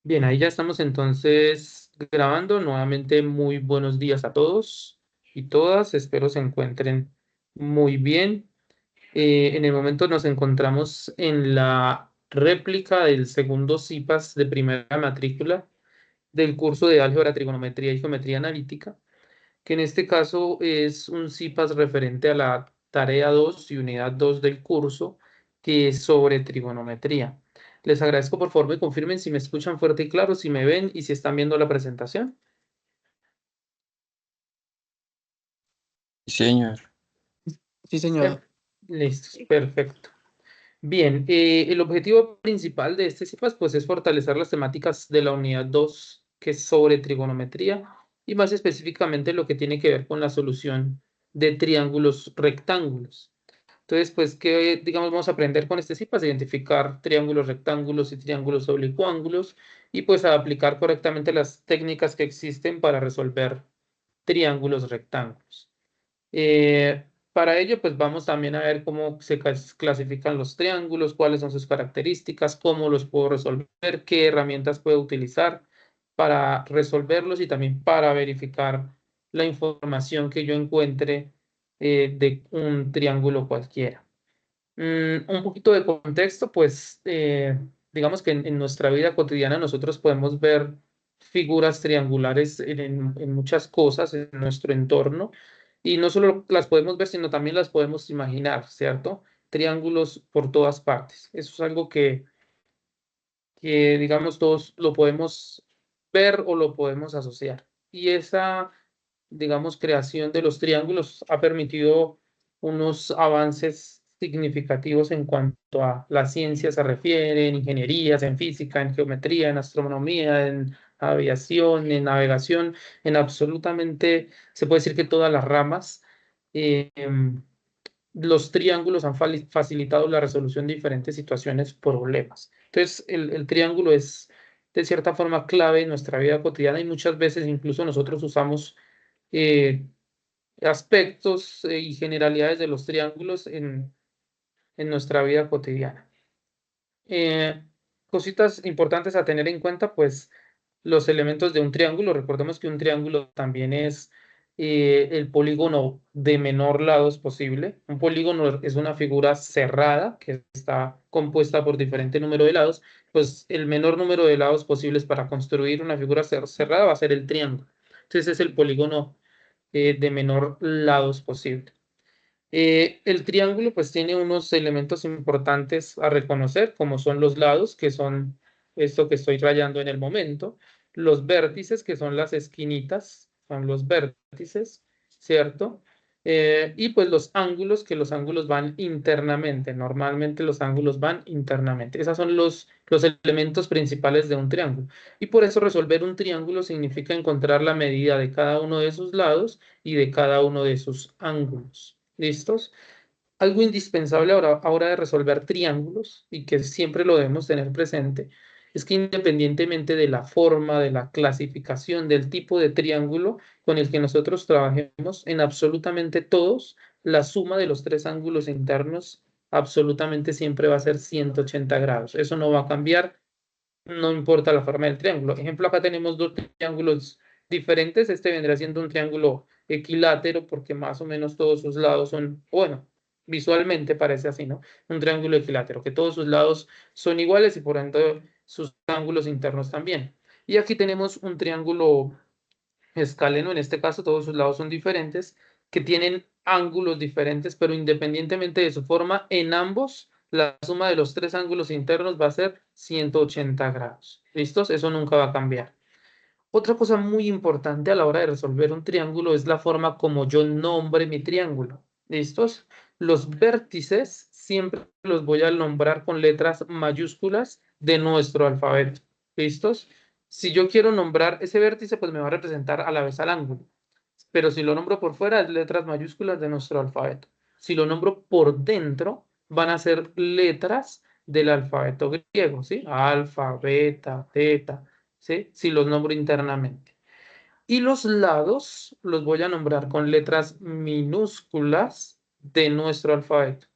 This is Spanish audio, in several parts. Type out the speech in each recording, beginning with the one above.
Bien, ahí ya estamos entonces grabando. Nuevamente, muy buenos días a todos y todas. Espero se encuentren muy bien. En el momento nos encontramos en la réplica del segundo CIPAS de primera matrícula del curso de Álgebra, Trigonometría y Geometría Analítica, que en este caso es un CIPAS referente a la tarea 2 y unidad 2 del curso, que es sobre trigonometría. Les agradezco, por favor, me confirmen si me escuchan fuerte y claro, si me ven y si están viendo la presentación. Sí, señor. Sí, Eh, señor. Listo, perfecto. Bien, el objetivo principal de este CIPAS pues, es fortalecer las temáticas de la unidad 2, que es sobre trigonometría, y más específicamente lo que tiene que ver con la solución de triángulos rectángulos. Entonces, pues, ¿qué, digamos, vamos a aprender con este CIPAS? Identificar triángulos rectángulos y triángulos oblicuángulos, y pues a aplicar correctamente las técnicas que existen para resolver triángulos rectángulos. Para ello, pues vamos también a ver cómo se clasifican los triángulos, cuáles son sus características, cómo los puedo resolver, qué herramientas puedo utilizar para resolverlos y también para verificar la información que yo encuentre de un triángulo cualquiera. Un poquito de contexto, pues digamos que en nuestra vida cotidiana nosotros podemos ver figuras triangulares en muchas cosas en nuestro entorno y no solo las podemos ver, sino también las podemos imaginar, ¿cierto? Triángulos por todas partes. Eso es algo que digamos todos lo podemos ver o lo podemos asociar. Y esa, digamos, creación de los triángulos ha permitido unos avances significativos en cuanto a la ciencia se refiere, en ingenierías, en física, en geometría, en astronomía, en aviación, en navegación, en absolutamente, se puede decir que todas las ramas. Los triángulos han facilitado la resolución de diferentes situaciones, problemas. Entonces, el triángulo es de cierta forma clave en nuestra vida cotidiana y muchas veces incluso nosotros usamos eh, aspectos y generalidades de los triángulos en nuestra vida cotidiana. Eh, Cositas importantes a tener en cuenta, pues los elementos de un triángulo. Recordemos que un triángulo también es el polígono de menor lados posible. Un polígono es una figura cerrada que está compuesta por diferente número de lados. Pues el menor número de lados posibles para construir una figura cerrada va a ser el triángulo. Entonces es el polígono de menor lados posible. El triángulo pues tiene unos elementos importantes a reconocer, como son los lados, que son esto que estoy rayando en el momento, los vértices, que son las esquinitas, son los vértices, ¿cierto? Y pues los ángulos, que los ángulos van internamente, normalmente los ángulos van internamente. Esos son los elementos principales de un triángulo. Y por eso resolver un triángulo significa encontrar la medida de cada uno de sus lados y de cada uno de sus ángulos. ¿Listos? Algo indispensable ahora de resolver triángulos y que siempre lo debemos tener presente es que independientemente de la forma, de la clasificación, del tipo de triángulo con el que nosotros trabajemos, en absolutamente todos, la suma de los tres ángulos internos absolutamente siempre va a ser 180 grados. Eso no va a cambiar, no importa la forma del triángulo. Ejemplo, acá tenemos dos triángulos diferentes. Este vendrá siendo un triángulo equilátero porque más o menos todos sus lados son, bueno, visualmente parece así, ¿no? Un triángulo equilátero, que todos sus lados son iguales y por ende sus ángulos internos también. Y aquí tenemos un triángulo escaleno, en este caso todos sus lados son diferentes, que tienen ángulos diferentes, pero independientemente de su forma, en ambos la suma de los tres ángulos internos va a ser 180 grados. ¿Listos? Eso nunca va a cambiar. Otra cosa muy importante a la hora de resolver un triángulo es la forma como yo nombre mi triángulo. ¿Listos? Los vértices siempre los voy a nombrar con letras mayúsculas de nuestro alfabeto. ¿Listos? Si yo quiero nombrar ese vértice, pues me va a representar a la vez al ángulo. Pero si lo nombro por fuera, es letras mayúsculas de nuestro alfabeto. Si lo nombro por dentro, van a ser letras del alfabeto griego, ¿sí? Alfa, beta, teta. ¿Sí? Si los nombro internamente. Y los lados los voy a nombrar con letras minúsculas de nuestro alfabeto.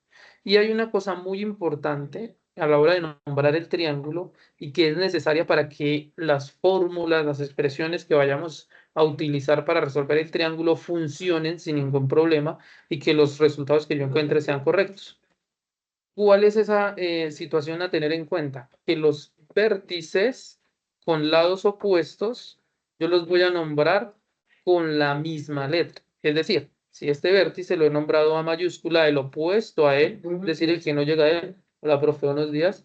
Y hay una cosa muy importante a la hora de nombrar el triángulo y que es necesaria para que las fórmulas, las expresiones que vayamos a utilizar para resolver el triángulo funcionen sin ningún problema y que los resultados que yo encuentre sean correctos. ¿Cuál es esa situación a tener en cuenta? Que los vértices con lados opuestos, yo los voy a nombrar con la misma letra. Es decir, si este vértice lo he nombrado A mayúscula, el opuesto a él, es decir, el que no llega a él, hola, profe, buenos días,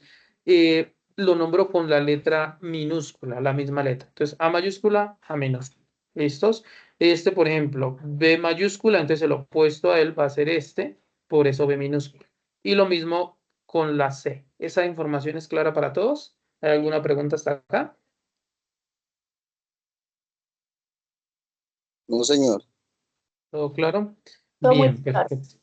lo nombro con la letra minúscula, la misma letra. Entonces, A mayúscula, A minúscula. ¿Listos? Este, por ejemplo, B mayúscula, entonces el opuesto a él va a ser este, por eso B minúscula. Y lo mismo con la C. ¿Esa información es clara para todos? ¿Hay alguna pregunta hasta acá? No, señor. ¿Todo claro? Todo muy Bien, claro. perfecto.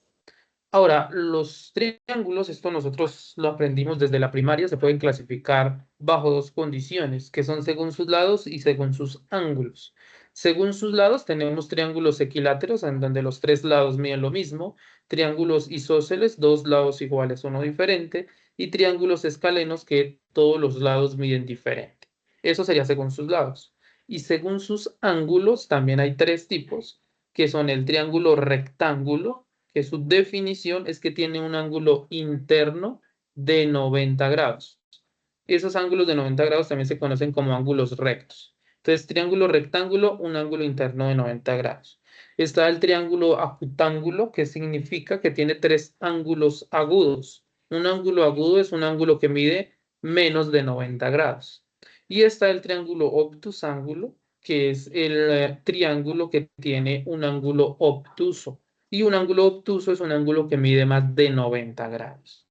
Ahora, los triángulos, esto nosotros lo aprendimos desde la primaria, se pueden clasificar bajo dos condiciones, que son según sus lados y según sus ángulos. Según sus lados tenemos triángulos equiláteros, en donde los tres lados miden lo mismo, triángulos isósceles, dos lados iguales, uno diferente, y triángulos escalenos, que todos los lados miden diferente. Eso sería según sus lados. Y según sus ángulos, también hay tres tipos, que son el triángulo rectángulo, que su definición es que tiene un ángulo interno de 90 grados. Esos ángulos de 90 grados también se conocen como ángulos rectos. Entonces, triángulo rectángulo, un ángulo interno de 90 grados. Está el triángulo acutángulo, que significa que tiene tres ángulos agudos. Un ángulo agudo es un ángulo que mide menos de 90 grados. Y está el triángulo obtusángulo, que es el triángulo que tiene un ángulo obtuso. Y un ángulo obtuso es un ángulo que mide más de 90 grados.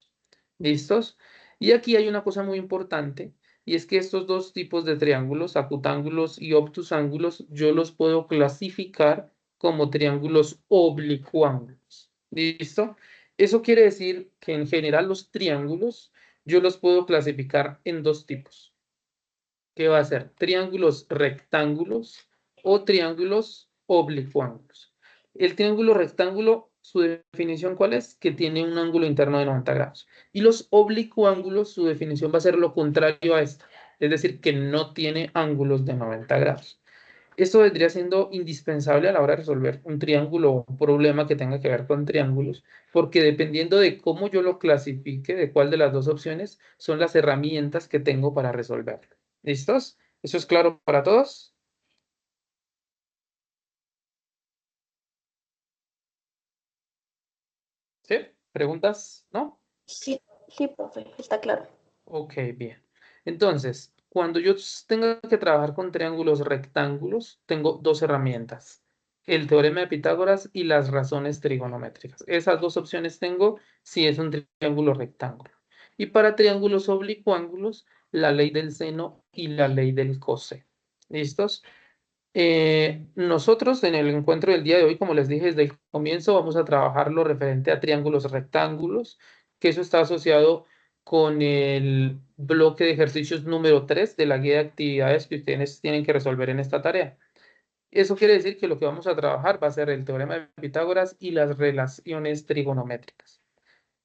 ¿Listos? Y aquí hay una cosa muy importante, y es que estos dos tipos de triángulos, acutángulos y obtusángulos, yo los puedo clasificar como triángulos oblicuángulos. ¿Listo? Eso quiere decir que en general los triángulos yo los puedo clasificar en dos tipos, que va a ser triángulos rectángulos o triángulos oblicuángulos. El triángulo rectángulo, su definición, ¿cuál es? Que tiene un ángulo interno de 90 grados. Y los oblicuángulos, su definición va a ser lo contrario a esta, es decir, que no tiene ángulos de 90 grados. Esto vendría siendo indispensable a la hora de resolver un triángulo o un problema que tenga que ver con triángulos, porque dependiendo de cómo yo lo clasifique, de cuál de las dos opciones, son las herramientas que tengo para resolverlo. ¿Listos? ¿Eso es claro para todos? ¿Sí? ¿Preguntas? ¿No? Sí, sí, profe, está claro. Ok, bien. Entonces, cuando yo tenga que trabajar con triángulos rectángulos, tengo dos herramientas, el teorema de Pitágoras y las razones trigonométricas. Esas dos opciones tengo si es un triángulo rectángulo. Y para triángulos oblicuángulos, la ley del seno y la ley del coseno. ¿Listos? Nosotros en el encuentro del día de hoy, como les dije desde el comienzo, vamos a trabajar lo referente a triángulos rectángulos, que eso está asociado con el bloque de ejercicios número 3 de la guía de actividades que ustedes tienen que resolver en esta tarea. Eso quiere decir que lo que vamos a trabajar va a ser el teorema de Pitágoras y las relaciones trigonométricas.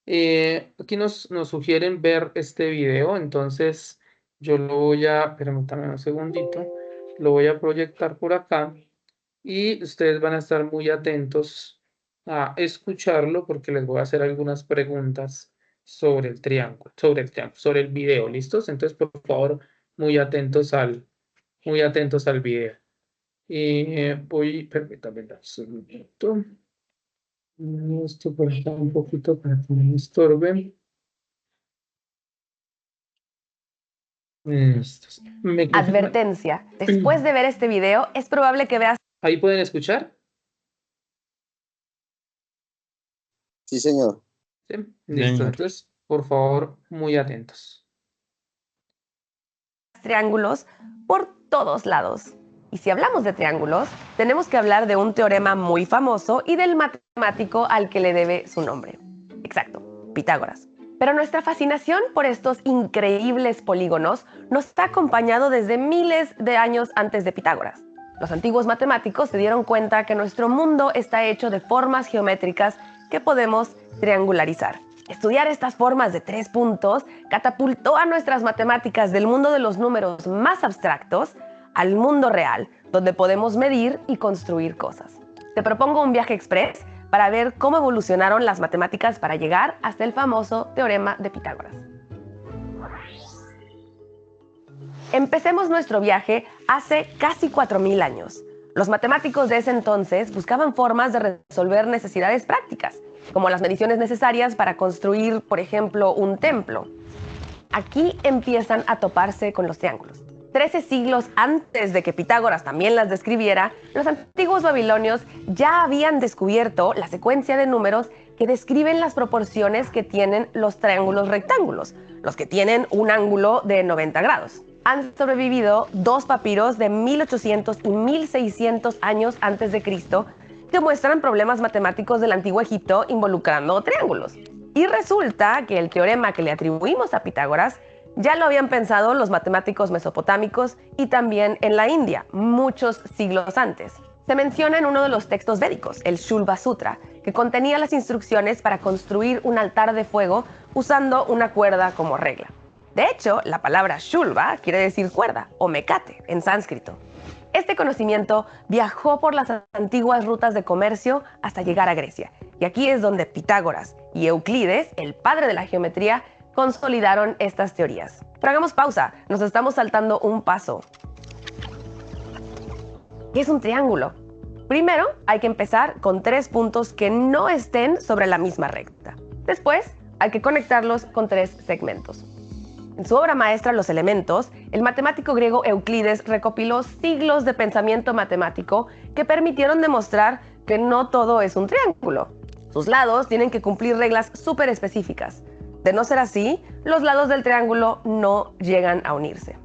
Aquí nos sugieren ver este video, entonces yo lo voy a, permítame un segundito, lo voy a proyectar por acá y ustedes van a estar muy atentos a escucharlo porque les voy a hacer algunas preguntas sobre el video, ¿listos? Entonces, por favor, muy atentos al video. Permítame un segundito. Esto por acá un poquito para que no me estorben. Listos. Advertencia. Después de ver este video, es probable que veas... ¿Ahí pueden escuchar? Sí, señor. ¿Sí? Listo. Entonces, por favor, muy atentos. triángulos por todos lados. Y si hablamos de triángulos, tenemos que hablar de un teorema muy famoso y del matemático al que le debe su nombre. Exacto, Pitágoras. Pero nuestra fascinación por estos increíbles polígonos nos ha acompañado desde miles de años antes de Pitágoras. Los antiguos matemáticos se dieron cuenta que nuestro mundo está hecho de formas geométricas que podemos triangularizar. Estudiar estas formas de 3 puntos catapultó a nuestras matemáticas del mundo de los números más abstractos al mundo real, donde podemos medir y construir cosas. Te propongo un viaje express para ver cómo evolucionaron las matemáticas para llegar hasta el famoso teorema de Pitágoras. Empecemos nuestro viaje hace casi 4000 años. Los matemáticos de ese entonces buscaban formas de resolver necesidades prácticas, como las mediciones necesarias para construir, por ejemplo, un templo. Aquí empiezan a toparse con los triángulos. 13 siglos antes de que Pitágoras también las describiera, los antiguos babilonios ya habían descubierto la secuencia de números que describen las proporciones que tienen los triángulos rectángulos, los que tienen un ángulo de 90 grados. Han sobrevivido 2 papiros de 1800 y 1600 años antes de Cristo que muestran problemas matemáticos del antiguo Egipto involucrando triángulos. Y resulta que el teorema que le atribuimos a Pitágoras ya lo habían pensado los matemáticos mesopotámicos y también en la India, muchos siglos antes. Se menciona en uno de los textos védicos, el Shulva Sutra, que contenía las instrucciones para construir un altar de fuego usando una cuerda como regla. De hecho, la palabra Shulva quiere decir cuerda o mecate en sánscrito. Este conocimiento viajó por las antiguas rutas de comercio hasta llegar a Grecia. Y aquí es donde Pitágoras y Euclides, el padre de la geometría, consolidaron estas teorías. Pero hagamos pausa, nos estamos saltando un paso. ¿Qué es un triángulo? Primero, hay que empezar con 3 puntos que no estén sobre la misma recta. Después, hay que conectarlos con 3 segmentos. En su obra maestra Los Elementos, el matemático griego Euclides recopiló siglos de pensamiento matemático que permitieron demostrar que no todo es un triángulo. Sus lados tienen que cumplir reglas súper específicas. De no ser así, los lados del triángulo no llegan a unirse.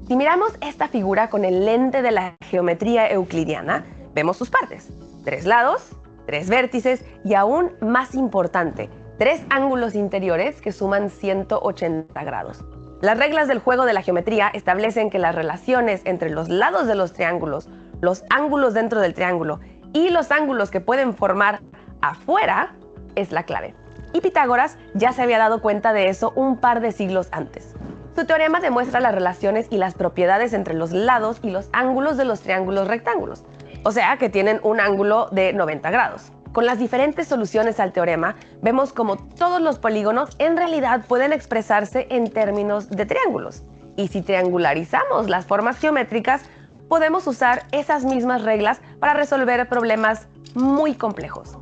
Si miramos esta figura con el lente de la geometría euclidiana, vemos sus partes. 3 lados, 3 vértices y aún más importante, 3 ángulos interiores que suman 180 grados. Las reglas del juego de la geometría establecen que las relaciones entre los lados de los triángulos, los ángulos dentro del triángulo y los ángulos que pueden formar afuera es la clave. Y Pitágoras ya se había dado cuenta de eso un par de siglos antes. Su teorema demuestra las relaciones y las propiedades entre los lados y los ángulos de los triángulos rectángulos, o sea que tienen un ángulo de 90 grados. Con las diferentes soluciones al teorema, vemos como todos los polígonos en realidad pueden expresarse en términos de triángulos. Y si triangularizamos las formas geométricas, podemos usar esas mismas reglas para resolver problemas muy complejos.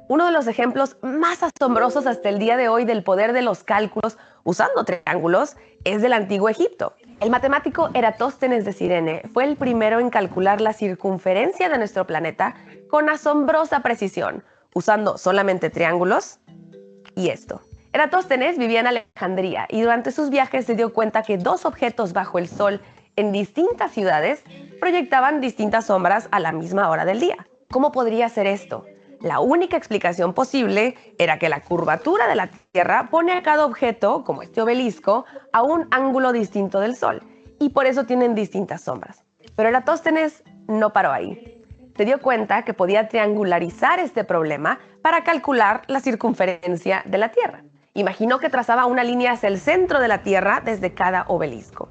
Uno de los ejemplos más asombrosos hasta el día de hoy del poder de los cálculos usando triángulos es del antiguo Egipto. El matemático Eratóstenes de Cirene fue el primero en calcular la circunferencia de nuestro planeta con asombrosa precisión, usando solamente triángulos y esto. Eratóstenes vivía en Alejandría y durante sus viajes se dio cuenta que 2 objetos bajo el sol en distintas ciudades proyectaban distintas sombras a la misma hora del día. ¿Cómo podría ser esto? La única explicación posible era que la curvatura de la Tierra pone a cada objeto, como este obelisco, a un ángulo distinto del Sol, y por eso tienen distintas sombras. Pero Eratóstenes no paró ahí. Se dio cuenta que podía triangularizar este problema para calcular la circunferencia de la Tierra. Imaginó que trazaba una línea hacia el centro de la Tierra desde cada obelisco.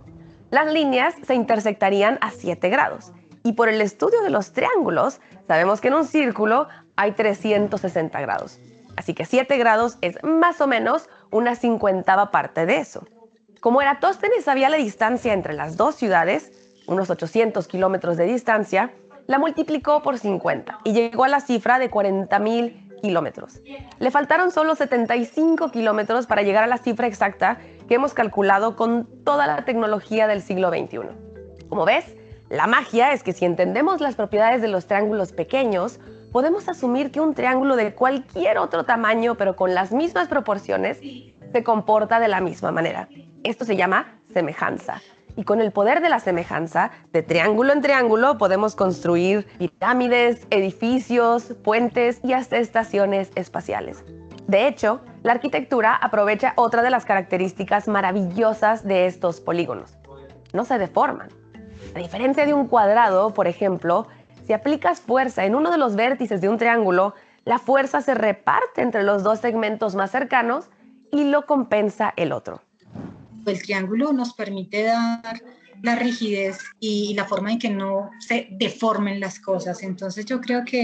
Las líneas se intersectarían a 7 grados. Y por el estudio de los triángulos, sabemos que en un círculo hay 360 grados. Así que 7 grados es más o menos una 50ª parte de eso. Como Eratóstenes sabía la distancia entre las 2 ciudades, unos 800 kilómetros de distancia, la multiplicó por 50 y llegó a la cifra de 40.000 kilómetros. Le faltaron solo 75 kilómetros para llegar a la cifra exacta que hemos calculado con toda la tecnología del siglo XXI. Como ves, la magia es que si entendemos las propiedades de los triángulos pequeños, podemos asumir que un triángulo de cualquier otro tamaño, pero con las mismas proporciones, se comporta de la misma manera. Esto se llama semejanza. Y con el poder de la semejanza, de triángulo en triángulo, podemos construir pirámides, edificios, puentes y hasta estaciones espaciales. De hecho, la arquitectura aprovecha otra de las características maravillosas de estos polígonos. No se deforman. A diferencia de un cuadrado, por ejemplo, si aplicas fuerza en uno de los vértices de un triángulo, La fuerza se reparte entre los dos segmentos más cercanos y lo compensa el otro. El triángulo nos permite dar la rigidez y la forma en que no se deformen las cosas. Entonces yo creo que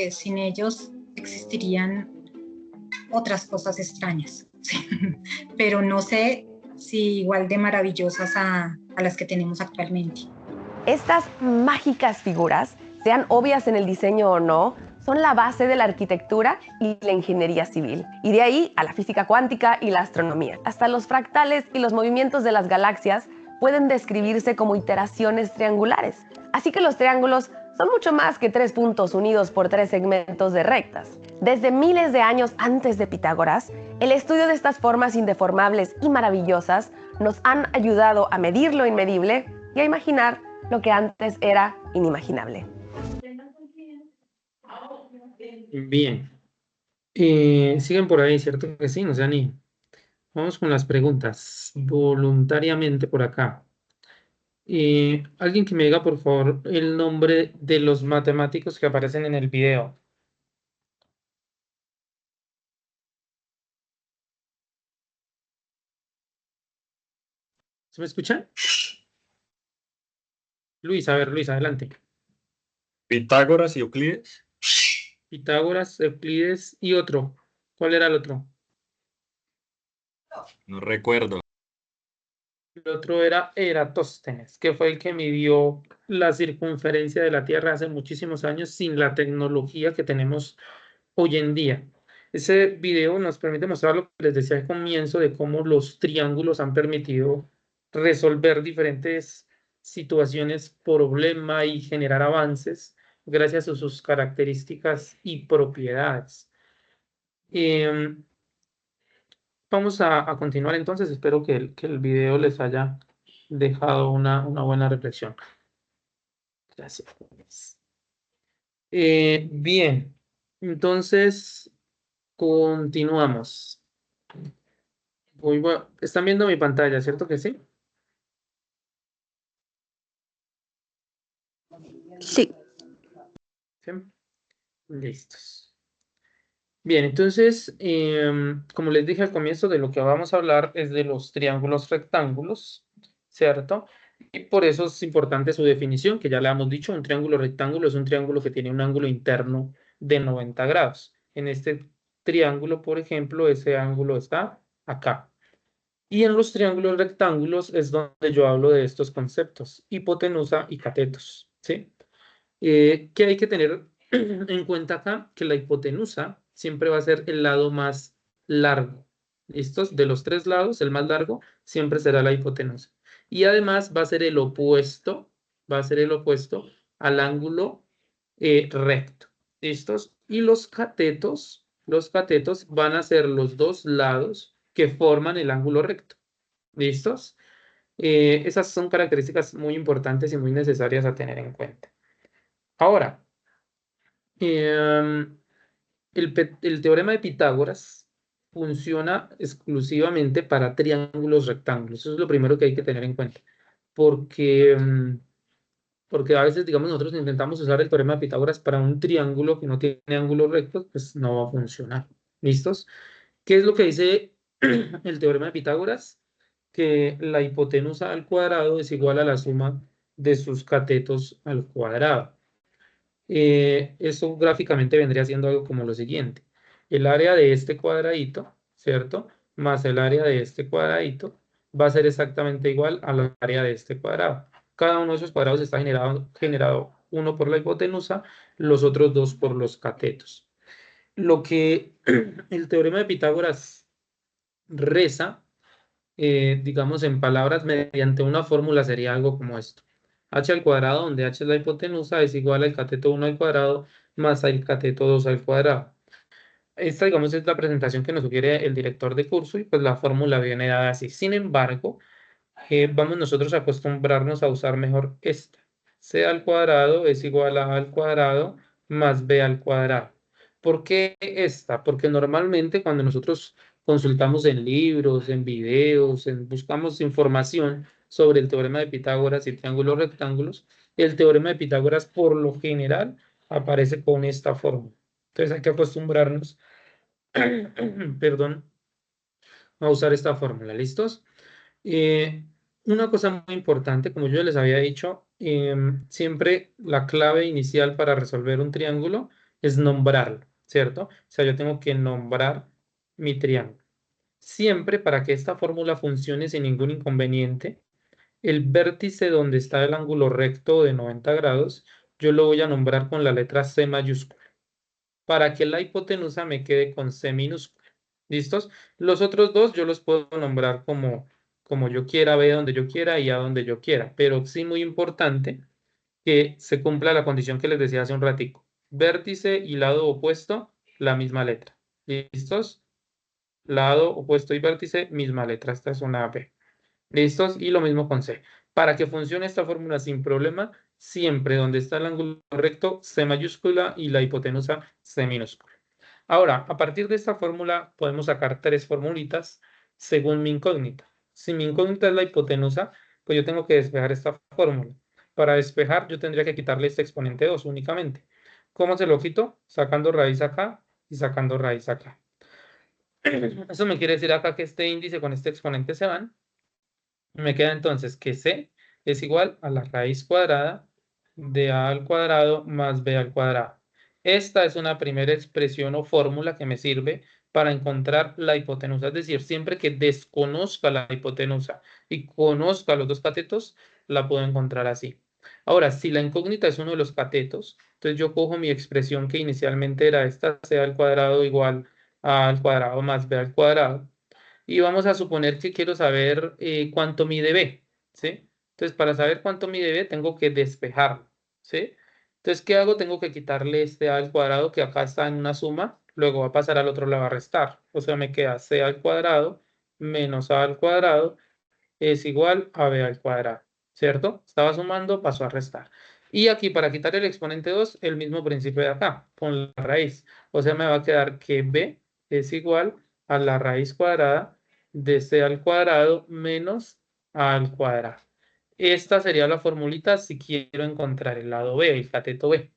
sin ellos existirían otras cosas extrañas, pero no sé si igual de maravillosas a las que tenemos actualmente. Estas mágicas figuras, sean obvias en el diseño o no, son la base de la arquitectura y la ingeniería civil. Y de ahí a la física cuántica y la astronomía. Hasta los fractales y los movimientos de las galaxias pueden describirse como iteraciones triangulares. Así que los triángulos son mucho más que 3 puntos unidos por 3 segmentos de rectas. Desde miles de años antes de Pitágoras, el estudio de estas formas indeformables y maravillosas nos han ayudado a medir lo inmedible y a imaginar lo que antes era inimaginable. Bien. Siguen por ahí, ¿cierto que sí? No sean ni. Vamos con las preguntas. Voluntariamente por acá. Alguien que me diga, por favor, el nombre de los matemáticos que aparecen en el video. ¿Se me escucha? Luis, a ver, Luis, adelante. Pitágoras y Euclides. Pitágoras, Euclides y otro. ¿Cuál era el otro? No recuerdo. El otro era Eratóstenes, que fue el que midió la circunferencia de la Tierra hace muchísimos años sin la tecnología que tenemos hoy en día. Ese video nos permite mostrar lo que les decía al comienzo de cómo los triángulos han permitido resolver diferentes situaciones, problema y generar avances gracias a sus características y propiedades. Vamos a continuar entonces. Espero que el video les haya dejado una buena reflexión. Gracias. Bien, entonces continuamos. Están viendo mi pantalla, ¿cierto que sí? Sí. ¿Sí? Listos. Bien, entonces, como les dije al comienzo, de lo que vamos a hablar es de los triángulos rectángulos, ¿cierto? Y por eso es importante su definición, que ya le hemos dicho, un triángulo rectángulo es un triángulo que tiene un ángulo interno de 90 grados. En este triángulo, por ejemplo, ese ángulo está acá. Y en los triángulos rectángulos es donde yo hablo de estos conceptos, hipotenusa y catetos, ¿sí? ¿Qué hay que tener en cuenta acá? Que la hipotenusa siempre va a ser el lado más largo. ¿Listos? De los 3 lados, el más largo siempre será la hipotenusa. Y además va a ser el opuesto al ángulo recto. ¿Listos? Y los catetos van a ser los 2 lados que forman el ángulo recto. ¿Listos? Esas son características muy importantes y muy necesarias a tener en cuenta. Ahora, el teorema de Pitágoras funciona exclusivamente para triángulos rectángulos. Eso es lo primero que hay que tener en cuenta. Porque a veces, digamos, nosotros intentamos usar el teorema de Pitágoras para un triángulo que no tiene ángulos rectos, pues no va a funcionar. ¿Listos? ¿Qué es lo que dice el teorema de Pitágoras? Que la hipotenusa al cuadrado es igual a la suma de sus catetos al cuadrado. Eso gráficamente vendría siendo algo como lo siguiente. El área de este cuadradito, ¿cierto? Más el área de este cuadradito va a ser exactamente igual al área de este cuadrado. Cada uno de esos cuadrados está generado uno por la hipotenusa, los otros dos por los catetos. Lo que el teorema de Pitágoras reza, digamos en palabras, mediante una fórmula sería algo como esto. H al cuadrado, donde H es la hipotenusa, es igual al cateto 1 al cuadrado más el cateto 2 al cuadrado. Esta, digamos, es la presentación que nos sugiere el director de curso y pues la fórmula viene dada así. Sin embargo, vamos nosotros a acostumbrarnos a usar mejor esta. C al cuadrado es igual a A al cuadrado más B al cuadrado. ¿Por qué esta? Porque normalmente cuando nosotros consultamos en libros, en videos, buscamos información sobre el teorema de Pitágoras y triángulos rectángulos, el teorema de Pitágoras por lo general aparece con esta fórmula. Entonces hay que acostumbrarnos, perdón, a usar esta fórmula. ¿Listos? Eh, una cosa muy importante, como yo les había dicho, siempre la clave inicial para resolver un triángulo es nombrarlo, ¿cierto? O sea, yo tengo que nombrar mi triángulo. Siempre para que esta fórmula funcione sin ningún inconveniente, el vértice donde está el ángulo recto de 90 grados, yo lo voy a nombrar con la letra C mayúscula, para que la hipotenusa me quede con C minúscula. ¿Listos? Los otros dos yo los puedo nombrar como yo quiera, B donde yo quiera y A donde yo quiera, pero sí muy importante que se cumpla la condición que les decía hace un ratico. Vértice y lado opuesto, la misma letra. ¿Listos? Lado opuesto y vértice, misma letra. Esta es una B. ¿Listos? Y lo mismo con C. Para que funcione esta fórmula sin problema, siempre donde está el ángulo recto, C mayúscula y la hipotenusa, C minúscula. Ahora, a partir de esta fórmula podemos sacar tres formulitas según mi incógnita. Si mi incógnita es la hipotenusa, pues yo tengo que despejar esta fórmula. Para despejar, yo tendría que quitarle este exponente 2 únicamente. ¿Cómo se lo quito? Sacando raíz acá y sacando raíz acá. Eso me quiere decir acá que este índice con este exponente se van. Me queda entonces que C es igual a la raíz cuadrada de A al cuadrado más B al cuadrado. Esta es una primera expresión o fórmula que me sirve para encontrar la hipotenusa. Es decir, siempre que desconozca la hipotenusa y conozca los dos catetos, la puedo encontrar así. Ahora, si la incógnita es uno de los catetos, entonces yo cojo mi expresión que inicialmente era esta, C al cuadrado igual A al cuadrado más B al cuadrado. Y vamos a suponer que quiero saber cuánto mide B, ¿sí? Entonces, para saber cuánto mide B, tengo que despejarlo, ¿sí? Entonces, ¿qué hago? Tengo que quitarle este A al cuadrado, que acá está en una suma, luego va a pasar al otro lado a restar. O sea, me queda C al cuadrado menos A al cuadrado es igual a B al cuadrado, ¿cierto? Estaba sumando, pasó a restar. Y aquí, para quitar el exponente 2, el mismo principio de acá, con la raíz. O sea, me va a quedar que B es igual a la raíz cuadrada de C al cuadrado menos A al cuadrado. Esta sería la formulita si quiero encontrar el lado B, el cateto B.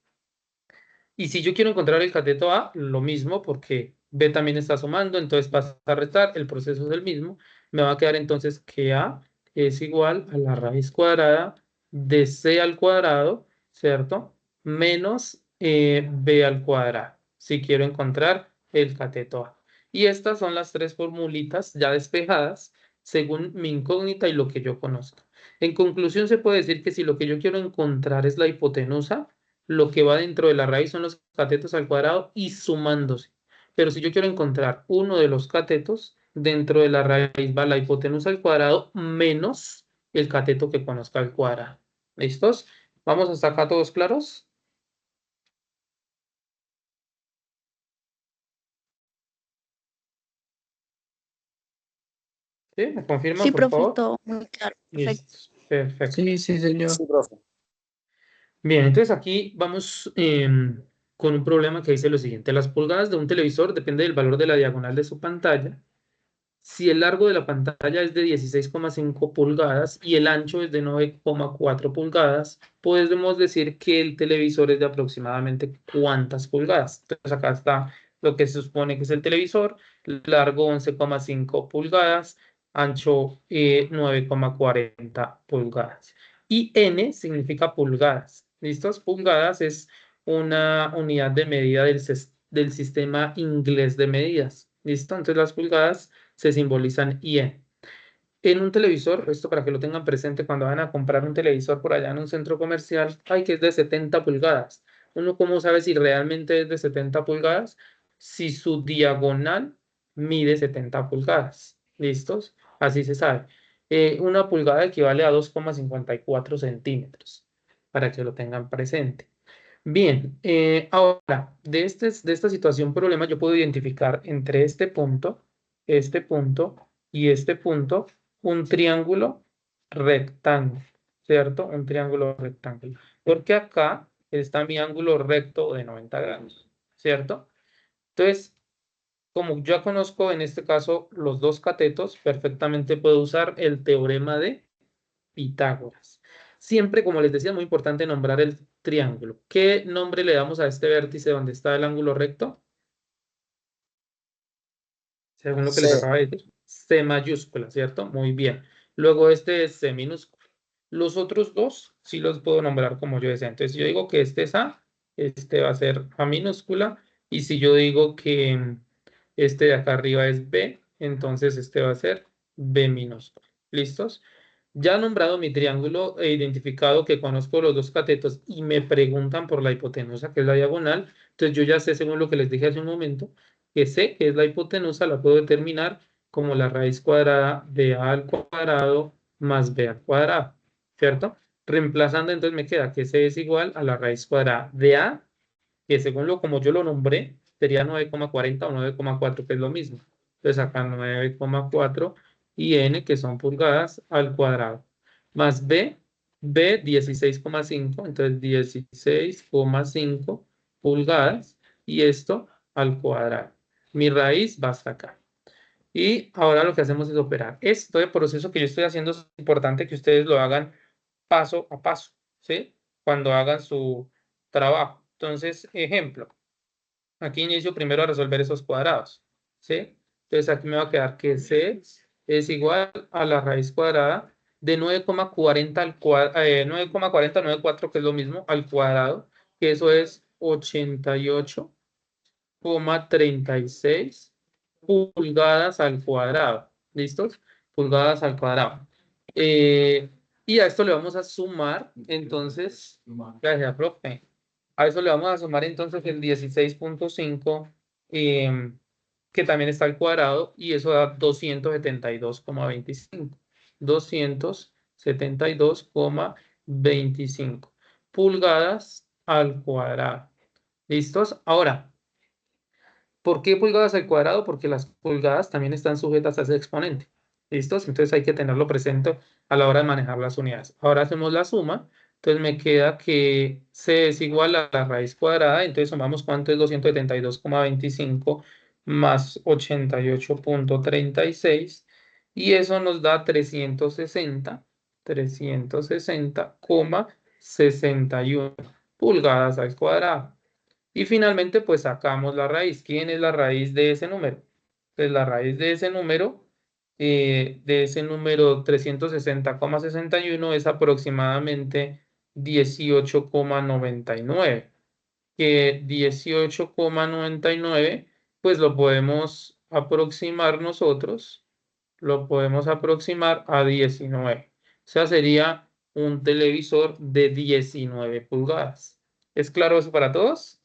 Y si yo quiero encontrar el cateto A, lo mismo, porque B también está sumando, entonces pasa a restar, el proceso es el mismo. Me va a quedar entonces que A es igual a la raíz cuadrada de C al cuadrado, ¿cierto? Menos B al cuadrado, si quiero encontrar el cateto A. Y estas son las tres formulitas ya despejadas según mi incógnita y lo que yo conozco. En conclusión, se puede decir que si lo que yo quiero encontrar es la hipotenusa, lo que va dentro de la raíz son los catetos al cuadrado y sumándose. Pero si yo quiero encontrar uno de los catetos, dentro de la raíz va la hipotenusa al cuadrado menos el cateto que conozca al cuadrado. ¿Listos? ¿Vamos hasta acá todos claros? ¿Sí? ¿Me confirman, Sí, por profe, favor? todo muy claro. Perfecto. Listo. Perfecto. Sí, sí, señor. Sí, profe. Bien, entonces aquí vamos con un problema que dice lo siguiente. Las pulgadas de un televisor depende del valor de la diagonal de su pantalla. Si el largo de la pantalla es de 16,5 pulgadas y el ancho es de 9,4 pulgadas, podemos decir que el televisor es de aproximadamente ¿cuántas pulgadas? Entonces acá está lo que se supone que es el televisor, largo 11,5 pulgadas, ancho 9,40 pulgadas. Y N significa pulgadas. ¿Listos? Pulgadas es una unidad de medida del sistema inglés de medidas. ¿Listo? Entonces las pulgadas se simbolizan IN. En un televisor, esto para que lo tengan presente cuando van a comprar un televisor por allá en un centro comercial, hay que es de 70 pulgadas. ¿Uno cómo sabe si realmente es de 70 pulgadas? Si su diagonal mide 70 pulgadas. ¿Listos? Así se sabe. Una pulgada equivale a 2,54 centímetros, para que lo tengan presente. Bien, ahora, de esta situación problema, yo puedo identificar entre este punto y este punto un triángulo rectángulo, ¿cierto? Un triángulo rectángulo. Porque acá está mi ángulo recto de 90 grados, ¿cierto? Entonces, como ya conozco en este caso los dos catetos, perfectamente puedo usar el teorema de Pitágoras. Siempre, como les decía, es muy importante nombrar el triángulo. ¿Qué nombre le damos a este vértice donde está el ángulo recto? Según lo que les C. acaba de decir. C mayúscula, ¿cierto? Muy bien. Luego este es C minúscula. Los otros dos sí los puedo nombrar como yo deseo. Entonces, si yo digo que este es A, este va a ser A minúscula. Y si yo digo que este de acá arriba es B, entonces este va a ser B minúscula. ¿Listos? Ya nombrado mi triángulo e identificado que conozco los dos catetos y me preguntan por la hipotenusa, que es la diagonal, entonces yo ya sé, según lo que les dije hace un momento, que sé que es la hipotenusa, la puedo determinar como la raíz cuadrada de A al cuadrado más B al cuadrado, ¿cierto? Reemplazando, entonces me queda que C es igual a la raíz cuadrada de A, que según lo como yo lo nombré, sería 9,40 o 9,4, que es lo mismo. Entonces acá 9,4 y N, que son pulgadas, al cuadrado. Más B 16,5, entonces 16,5 pulgadas, y esto al cuadrado. Mi raíz va hasta acá. Y ahora lo que hacemos es operar. Este proceso que yo estoy haciendo es importante que ustedes lo hagan paso a paso, ¿sí? Cuando hagan su trabajo. Entonces, ejemplo, aquí inicio primero a resolver esos cuadrados, ¿sí? Entonces aquí me va a quedar que C es igual a la raíz cuadrada de 9,40 al cuadrado, 9,4094, que es lo mismo, al cuadrado, que eso es 88,36 pulgadas al cuadrado. ¿Listos? Pulgadas al cuadrado. Y a esto le vamos a sumar, entonces, gracias, profe. A eso le vamos a sumar entonces el 16,5, que también está al cuadrado, y eso da 272,25. 272,25 pulgadas al cuadrado. ¿Listos? Ahora, ¿por qué pulgadas al cuadrado? Porque las pulgadas también están sujetas a ese exponente. ¿Listos? Entonces hay que tenerlo presente a la hora de manejar las unidades. Ahora hacemos la suma. Entonces me queda que C es igual a la raíz cuadrada. Entonces sumamos cuánto es 272,25 más 88,36. Y eso nos da 360,61 pulgadas al cuadrado. Y finalmente, pues sacamos la raíz. ¿Quién es la raíz de ese número? Pues la raíz de ese número 360,61 es aproximadamente 18,99. Que 18,99, pues lo podemos aproximar nosotros, lo podemos aproximar a 19. O sea, sería un televisor de 19 pulgadas. ¿Es claro eso para todos?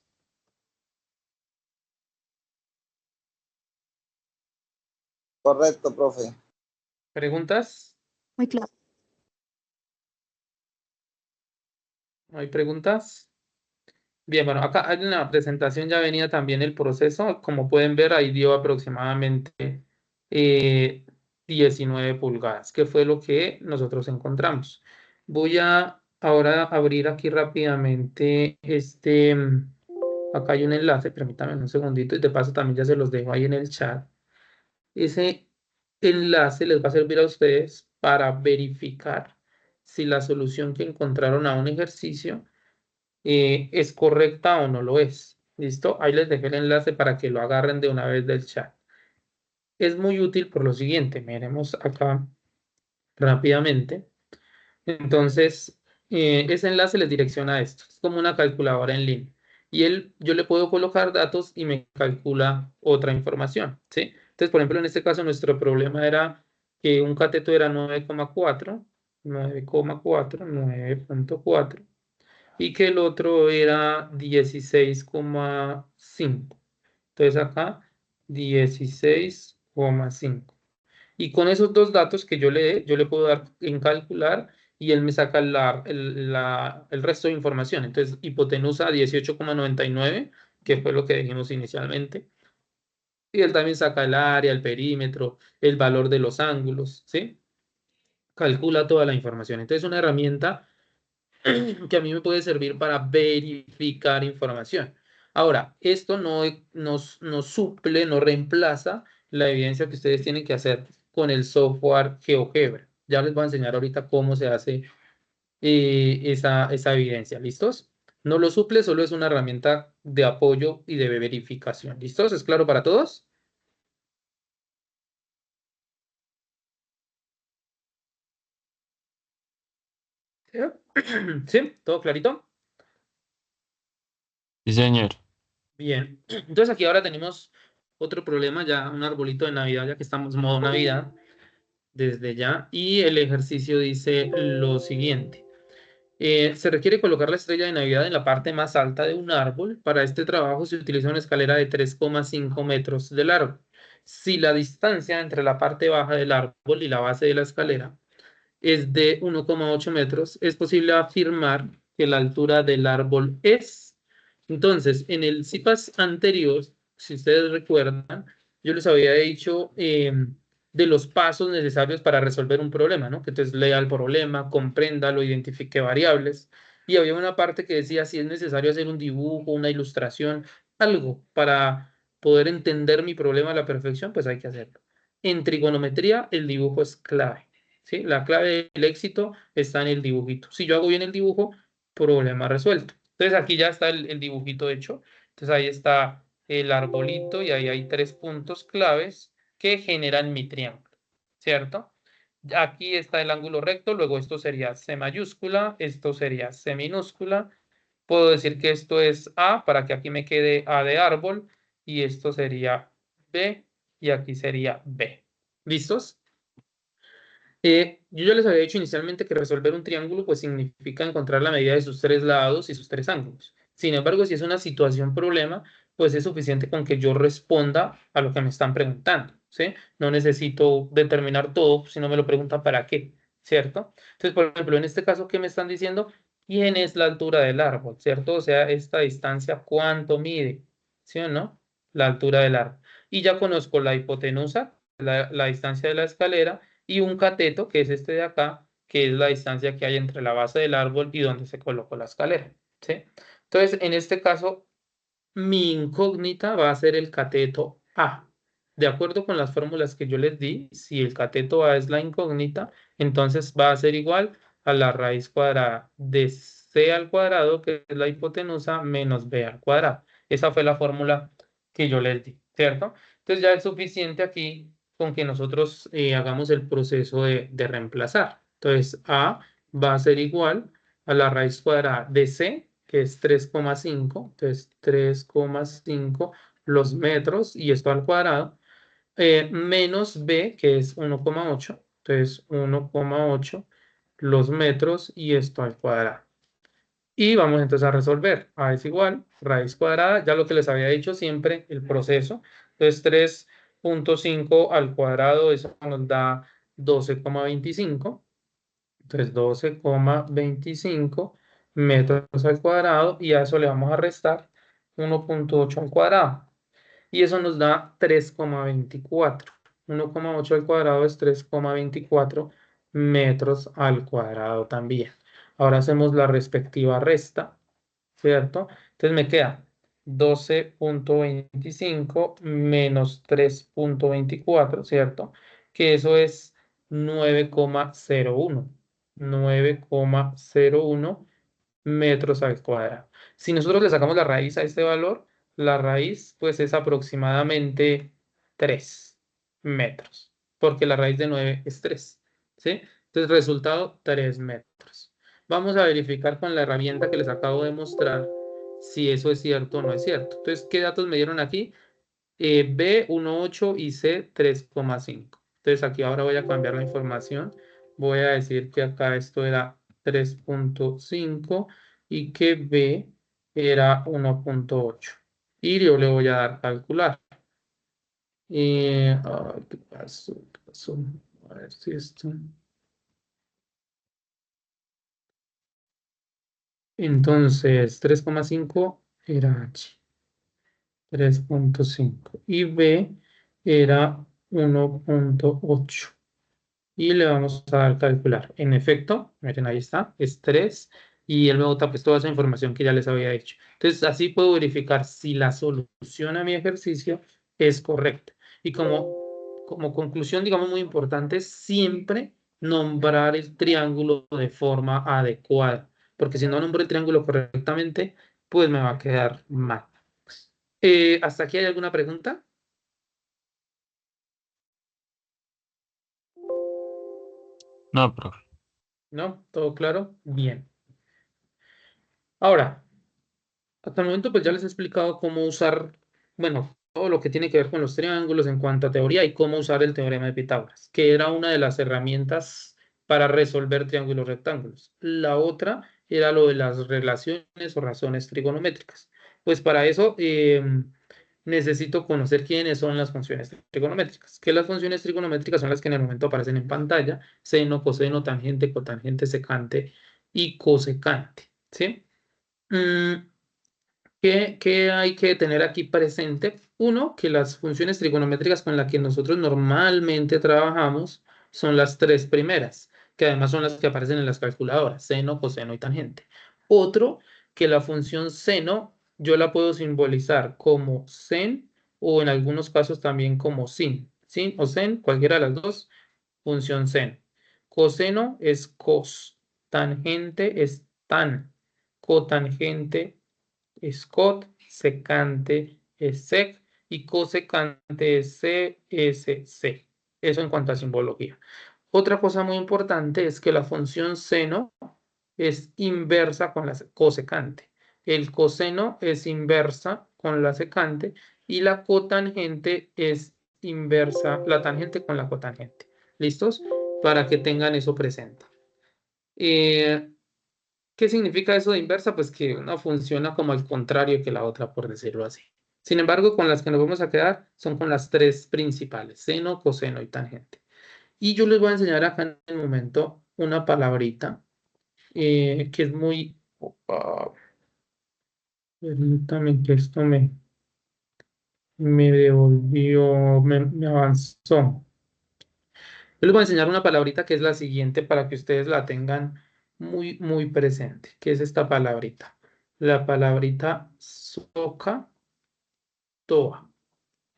Correcto, profe. ¿Preguntas? Muy claro. ¿No hay preguntas? Bien, bueno, acá en la presentación ya venía también el proceso. Como pueden ver, ahí dio aproximadamente 19 pulgadas, que fue lo que nosotros encontramos. Voy a ahora abrir aquí rápidamente acá hay un enlace, permítanme un segundito, y de paso también ya se los dejo ahí en el chat. Ese enlace les va a servir a ustedes para verificar si la solución que encontraron a un ejercicio es correcta o no lo es. ¿Listo? Ahí les dejé el enlace para que lo agarren de una vez del chat. Es muy útil por lo siguiente. Miremos acá rápidamente. Entonces, ese enlace les direcciona a esto. Es como una calculadora en línea. Y yo le puedo colocar datos y me calcula otra información, ¿sí? Entonces, por ejemplo, en este caso, nuestro problema era que un cateto era 9,4, 9,4 y que el otro era 16,5. Entonces acá 16,5. Y con esos dos datos que yo le dé, yo le puedo dar en calcular y él me saca el resto de información. Entonces, hipotenusa 18,99, que fue lo que dijimos inicialmente. Y él también saca el área, el perímetro, el valor de los ángulos, ¿sí? Calcula toda la información. Entonces, es una herramienta que a mí me puede servir para verificar información. Ahora, esto no suple, no reemplaza la evidencia que ustedes tienen que hacer con el software GeoGebra. Ya les voy a enseñar ahorita cómo se hace esa evidencia. ¿Listos? No lo suple, solo es una herramienta de apoyo y de verificación. ¿Listos? ¿Es claro para todos? ¿Sí? ¿Sí? ¿Todo clarito? Sí, señor. Bien. Entonces aquí ahora tenemos otro problema, ya un arbolito de Navidad, ya que estamos en modo Navidad desde ya. Y el ejercicio dice lo siguiente. Se requiere colocar la estrella de Navidad en la parte más alta de un árbol. Para este trabajo se utiliza una escalera de 3,5 metros de largo. Si la distancia entre la parte baja del árbol y la base de la escalera es de 1,8 metros, es posible afirmar que la altura del árbol es. Entonces, en el CIPAS anterior, si ustedes recuerdan, yo les había dicho de los pasos necesarios para resolver un problema, ¿no? Que entonces lea el problema, compréndalo, identifique variables. Y había una parte que decía si es necesario hacer un dibujo, una ilustración, algo para poder entender mi problema a la perfección, pues hay que hacerlo. En trigonometría, el dibujo es clave. ¿Sí? La clave del éxito está en el dibujito. Si yo hago bien el dibujo, problema resuelto. Entonces aquí ya está el dibujito hecho. Entonces ahí está el arbolito y ahí hay 3 puntos claves que generan mi triángulo, ¿cierto? Aquí está el ángulo recto, luego esto sería C mayúscula, esto sería C minúscula. Puedo decir que esto es A para que aquí me quede A de árbol y esto sería B y aquí sería B. ¿Listos? Yo ya les había dicho inicialmente que resolver un triángulo pues significa encontrar la medida de sus 3 lados y sus 3 ángulos. Sin embargo, si es una situación problema, pues es suficiente con que yo responda a lo que me están preguntando, ¿sí? No necesito determinar todo, si no me lo preguntan para qué, ¿cierto? Entonces, por ejemplo, en este caso, ¿qué me están diciendo? ¿Quién es la altura del árbol, ¿cierto? O sea, esta distancia, ¿cuánto mide? ¿Sí o no? La altura del árbol. Y ya conozco la hipotenusa, la distancia de la escalera, y un cateto, que es este de acá, que es la distancia que hay entre la base del árbol y donde se colocó la escalera, ¿sí? Entonces, en este caso, mi incógnita va a ser el cateto A. De acuerdo con las fórmulas que yo les di, si el cateto A es la incógnita, entonces va a ser igual a la raíz cuadrada de C al cuadrado, que es la hipotenusa, menos B al cuadrado. Esa fue la fórmula que yo les di, ¿cierto? Entonces ya es suficiente aquí con que nosotros hagamos el proceso de reemplazar. Entonces A va a ser igual a la raíz cuadrada de C, que es 3,5, entonces 3,5 los metros y esto al cuadrado, menos B, que es 1,8, entonces 1,8 los metros y esto al cuadrado. Y vamos entonces a resolver. A es igual, raíz cuadrada, ya lo que les había dicho siempre, el proceso. Entonces 3,5 al cuadrado, eso nos da 12,25. Entonces 12,25 metros al cuadrado y a eso le vamos a restar 1,8 al cuadrado. Y eso nos da 3,24. 1,8 al cuadrado es 3,24 metros al cuadrado también. Ahora hacemos la respectiva resta, ¿cierto? Entonces me queda 12,25 menos 3,24, ¿cierto? Que eso es 9,01. 9,01 metros al cuadrado. Si nosotros le sacamos la raíz a este valor, la raíz pues es aproximadamente 3 metros, porque la raíz de 9 es 3, ¿sí? Entonces, resultado, 3 metros. Vamos a verificar con la herramienta que les acabo de mostrar si eso es cierto o no es cierto. Entonces, ¿qué datos me dieron aquí? B 1,8 y C 3,5. Entonces, aquí ahora voy a cambiar la información. Voy a decir que acá esto era 3,5 y que B era 1,8. Y yo le voy a dar calcular. Ay, ¿qué pasó? ¿Qué pasó? A ver si esto. Entonces, 3,5 era H. 3,5 y B era 1,8. Y le vamos a dar calcular. En efecto, miren, ahí está, es 3 y él me bota pues toda esa información que ya les había dicho. Entonces, así puedo verificar si la solución a mi ejercicio es correcta. Y como conclusión, digamos, muy importante, siempre nombrar el triángulo de forma adecuada, porque si no nombro el triángulo correctamente, pues me va a quedar mal. ¿Hasta aquí hay alguna pregunta? No, profe. ¿No? ¿Todo claro? Bien. Ahora, hasta el momento pues ya les he explicado cómo usar, bueno, todo lo que tiene que ver con los triángulos en cuanto a teoría y cómo usar el teorema de Pitágoras, que era una de las herramientas para resolver triángulos rectángulos. La otra era lo de las relaciones o razones trigonométricas. Pues para eso necesito conocer quiénes son las funciones trigonométricas. Que las funciones trigonométricas son las que en el momento aparecen en pantalla: seno, coseno, tangente, cotangente, secante y cosecante. ¿Sí? ¿Qué hay que tener aquí presente? Uno, que las funciones trigonométricas con las que nosotros normalmente trabajamos son las tres primeras, que además son las que aparecen en las calculadoras: seno, coseno y tangente. Otro, que la función seno yo la puedo simbolizar como sen o en algunos casos también como sin. Sin o sen, cualquiera de las dos, función seno. Coseno es cos, tangente es tan, cotangente es cot, secante es sec y cosecante es c. Eso en cuanto a simbología. Otra cosa muy importante es que la función seno es inversa con la cosecante. El coseno es inversa con la secante y la cotangente es inversa, la tangente con la cotangente. ¿Listos? Para que tengan eso presente. ¿Qué significa eso de inversa? Pues que una funciona como al contrario que la otra, por decirlo así. Sin embargo, con las que nos vamos a quedar son con las tres principales: seno, coseno y tangente. Y yo les voy a enseñar acá en el momento una palabrita que es muy... Opa, permítame que esto me devolvió, me avanzó. Yo les voy a enseñar una palabrita que es la siguiente para que ustedes la tengan muy, muy presente, que es esta palabrita. La palabrita SOHCAHTOA,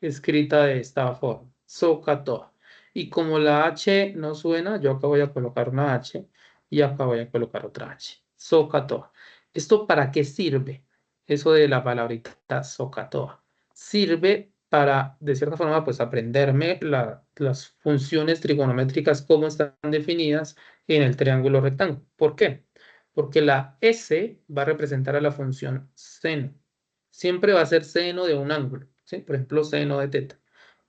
escrita de esta forma: SOHCAHTOA. Y como la H no suena, yo acá voy a colocar una H y acá voy a colocar otra H. SOHCAHTOA. ¿Esto para qué sirve? Eso de la palabrita SOHCAHTOA. Sirve para, de cierta forma, pues aprenderme las funciones trigonométricas, cómo están definidas en el triángulo rectángulo. ¿Por qué? Porque la S va a representar a la función seno. Siempre va a ser seno de un ángulo, ¿sí? Por ejemplo, seno de teta.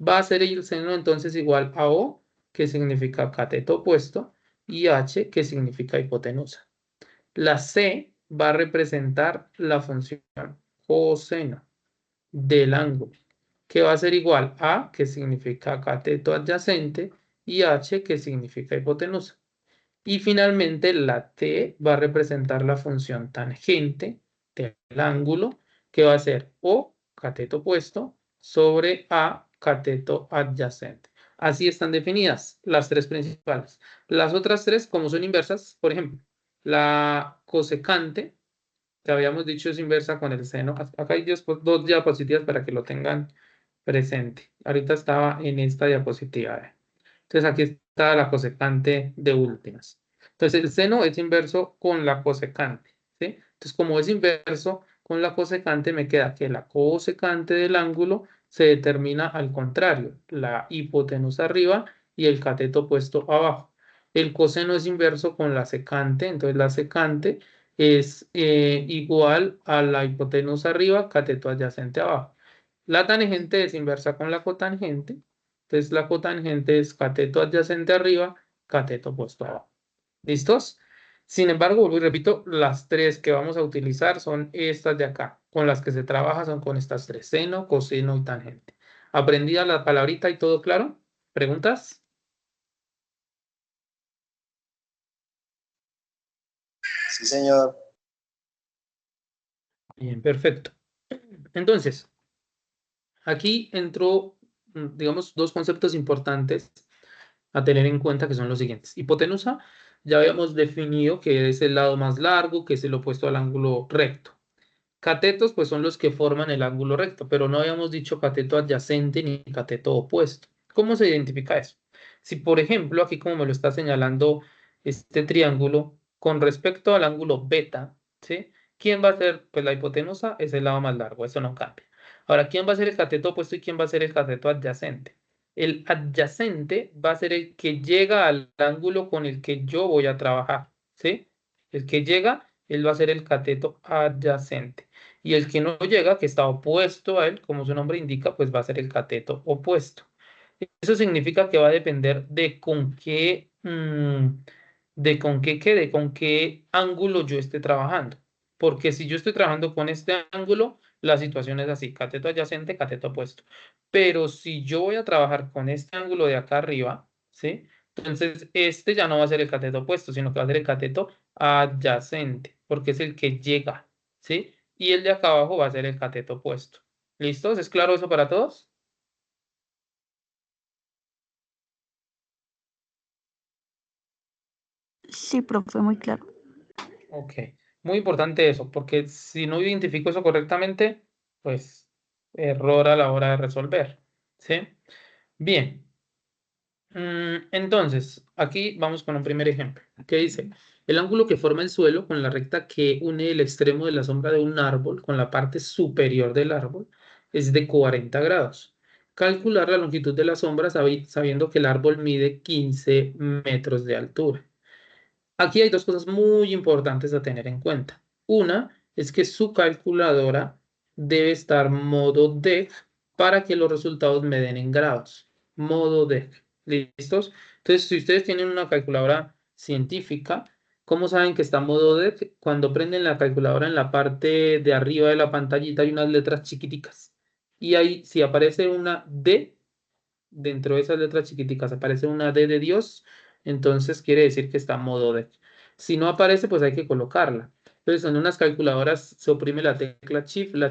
Va a ser el seno entonces igual a O, que significa cateto opuesto, y H, que significa hipotenusa. La C va a representar la función coseno del ángulo, que va a ser igual a, que significa cateto adyacente, y H, que significa hipotenusa. Y finalmente la T va a representar la función tangente del ángulo, que va a ser O, cateto opuesto, sobre A, cateto adyacente. Así están definidas las tres principales. Las otras tres, como son inversas, por ejemplo, la cosecante, que habíamos dicho es inversa con el seno. Acá hay dos diapositivas para que lo tengan presente. Ahorita estaba en esta diapositiva. Entonces aquí está la cosecante de últimas. Entonces el seno es inverso con la cosecante, ¿sí? Entonces como es inverso con la cosecante, me queda que la cosecante del ángulo se determina al contrario: la hipotenusa arriba y el cateto opuesto abajo. El coseno es inverso con la secante, entonces la secante es igual a la hipotenusa arriba, cateto adyacente abajo. La tangente es inversa con la cotangente, entonces la cotangente es cateto adyacente arriba, cateto opuesto abajo. ¿Listos? Sin embargo, vuelvo y repito, las tres que vamos a utilizar son estas de acá. Con las que se trabaja son con estas tres: seno, coseno y tangente. ¿Aprendida la palabrita y todo claro? ¿Preguntas? Sí, señor. Bien, perfecto. Entonces, aquí entró, digamos, dos conceptos importantes a tener en cuenta, que son los siguientes. Hipotenusa, ya habíamos definido que es el lado más largo, que es el opuesto al ángulo recto. Catetos, pues son los que forman el ángulo recto, pero no habíamos dicho cateto adyacente ni cateto opuesto. ¿Cómo se identifica eso? Si, por ejemplo, aquí como me lo está señalando este triángulo, con respecto al ángulo beta, ¿sí? ¿Quién va a ser? Pues la hipotenusa es el lado más largo, eso no cambia. Ahora, ¿quién va a ser el cateto opuesto y quién va a ser el cateto adyacente? El adyacente va a ser el que llega al ángulo con el que yo voy a trabajar, ¿sí? El que llega, él va a ser el cateto adyacente. Y el que no llega, que está opuesto a él, como su nombre indica, pues va a ser el cateto opuesto. Eso significa que va a depender de con qué, de con qué ángulo yo esté trabajando. Porque si yo estoy trabajando con este ángulo, la situación es así, cateto adyacente, cateto opuesto. Pero si yo voy a trabajar con este ángulo de acá arriba, ¿sí? Entonces este ya no va a ser el cateto opuesto, sino que va a ser el cateto adyacente, porque es el que llega, ¿sí? Y el de acá abajo va a ser el cateto opuesto. ¿Listos? ¿Es claro eso para todos? Sí, profe, muy claro. Ok, muy importante eso, porque si no identifico eso correctamente, pues error a la hora de resolver, ¿sí? Bien, entonces, aquí vamos con un primer ejemplo, que dice, el ángulo que forma el suelo con la recta que une el extremo de la sombra de un árbol con la parte superior del árbol es de 40 grados. Calcular la longitud de la sombra sabiendo que el árbol mide 15 metros de altura. Aquí hay dos cosas muy importantes a tener en cuenta. Una es que su calculadora debe estar modo DEC para que los resultados me den en grados. Modo DEC. ¿Listos? Entonces, si ustedes tienen una calculadora científica, ¿cómo saben que está modo DEC? Cuando prenden la calculadora en la parte de arriba de la pantallita hay unas letras chiquiticas. Y ahí, si aparece una D, dentro de esas letras chiquiticas aparece una D de Dios, entonces quiere decir que está en modo DEC. Si no aparece, pues hay que colocarla. Entonces, en unas calculadoras se oprime la tecla Shift, la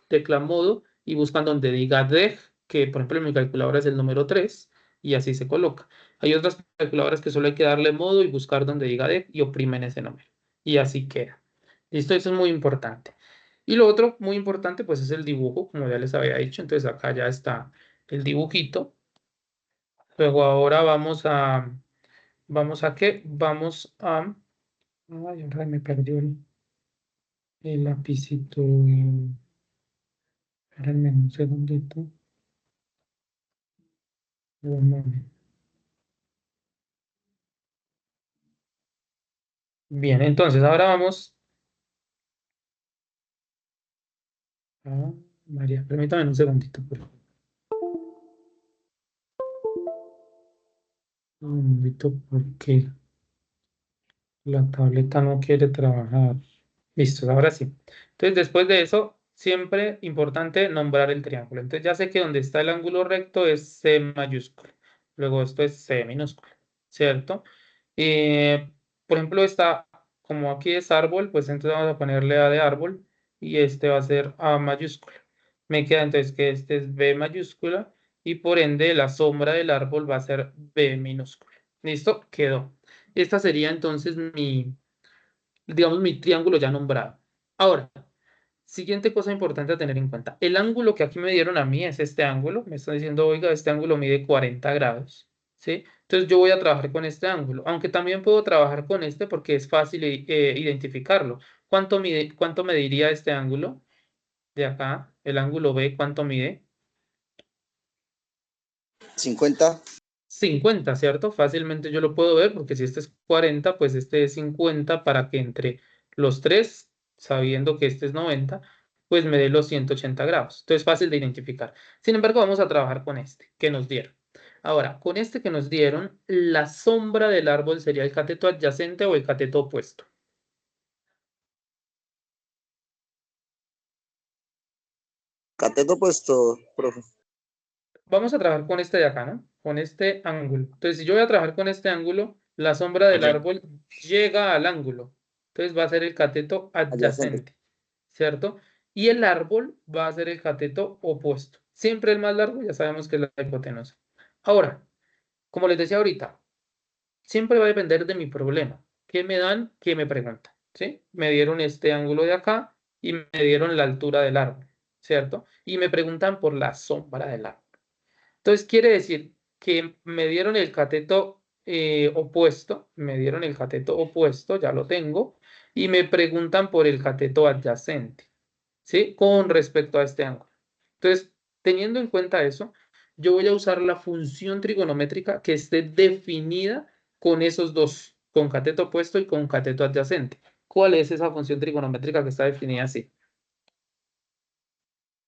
tecla modo y buscan donde diga DEC, que por ejemplo en mi calculadora es el número 3 y así se coloca. Hay otras calculadoras que solo hay que darle modo y buscar donde diga DEC y oprimen ese número. Y así queda. Listo, eso es muy importante. Y lo otro muy importante, pues es el dibujo, como ya les había dicho. Entonces acá ya está el dibujito. Luego ahora ¿vamos a qué? Vamos a, ay, ahora me perdió el lapicito. Espérenme un segundito. Un momento. Bien, entonces ahora vamos a, María, permítame un segundito, por favor. Un segundito, porque la tableta no quiere trabajar. Listo, ahora sí. Entonces, después de eso, siempre importante nombrar el triángulo. Entonces, ya sé que donde está el ángulo recto es C mayúsculo. Luego esto es C minúsculo, ¿cierto? Por ejemplo, está, como aquí es árbol, pues entonces vamos a ponerle A de árbol y este va a ser A mayúscula. Me queda entonces que este es B mayúscula y por ende la sombra del árbol va a ser B minúscula. ¿Listo? Quedó. Esta sería entonces digamos, mi triángulo ya nombrado. Ahora, siguiente cosa importante a tener en cuenta. El ángulo que aquí me dieron a mí es este ángulo. Me están diciendo, oiga, este ángulo mide 40 grados. ¿Sí? Entonces yo voy a trabajar con este ángulo. Aunque también puedo trabajar con este porque es fácil identificarlo. ¿Cuánto mediría este ángulo de acá? El ángulo B, ¿cuánto mide? 50. 50, ¿cierto? Fácilmente yo lo puedo ver porque si este es 40, pues este es 50 para que entre los tres, sabiendo que este es 90, pues me dé los 180 grados. Entonces fácil de identificar. Sin embargo, vamos a trabajar con este que nos dieron. Ahora, con este que nos dieron, la sombra del árbol sería el cateto adyacente o el cateto opuesto. Cateto puesto, profe. Vamos a trabajar con este de acá, ¿no? Con este ángulo. Entonces, si yo voy a trabajar con este ángulo, la sombra del árbol llega al ángulo. Entonces va a ser el cateto Adyacente. adyacente, ¿cierto? Y el árbol va a ser el cateto opuesto. Siempre el más largo, ya sabemos que es la hipotenusa. Ahora, como les decía ahorita, siempre va a depender de mi problema. ¿Qué me dan? ¿Qué me preguntan? ¿Sí? Me dieron este ángulo de acá y me dieron la altura del árbol, ¿cierto? Y me preguntan por la sombra del árbol. Entonces, quiere decir que me dieron el cateto opuesto, ya lo tengo, y me preguntan por el cateto adyacente, ¿sí? Con respecto a este ángulo. Entonces, teniendo en cuenta eso, yo voy a usar la función trigonométrica que esté definida con esos dos, con cateto opuesto y con cateto adyacente. ¿Cuál es esa función trigonométrica que está definida así?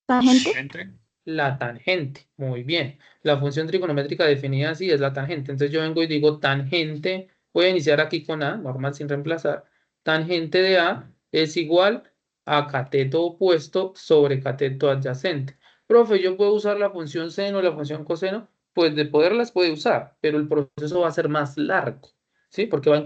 Tangente. Gente. La tangente. Muy bien. La función trigonométrica definida así es la tangente. Entonces yo vengo y digo tangente, voy a iniciar aquí con A, normal sin reemplazar. Tangente de A es igual a cateto opuesto sobre cateto adyacente. Profe, ¿yo puedo usar la función seno o la función coseno? Pues de poderlas puede usar, pero el proceso va a ser más largo, ¿sí? Porque no va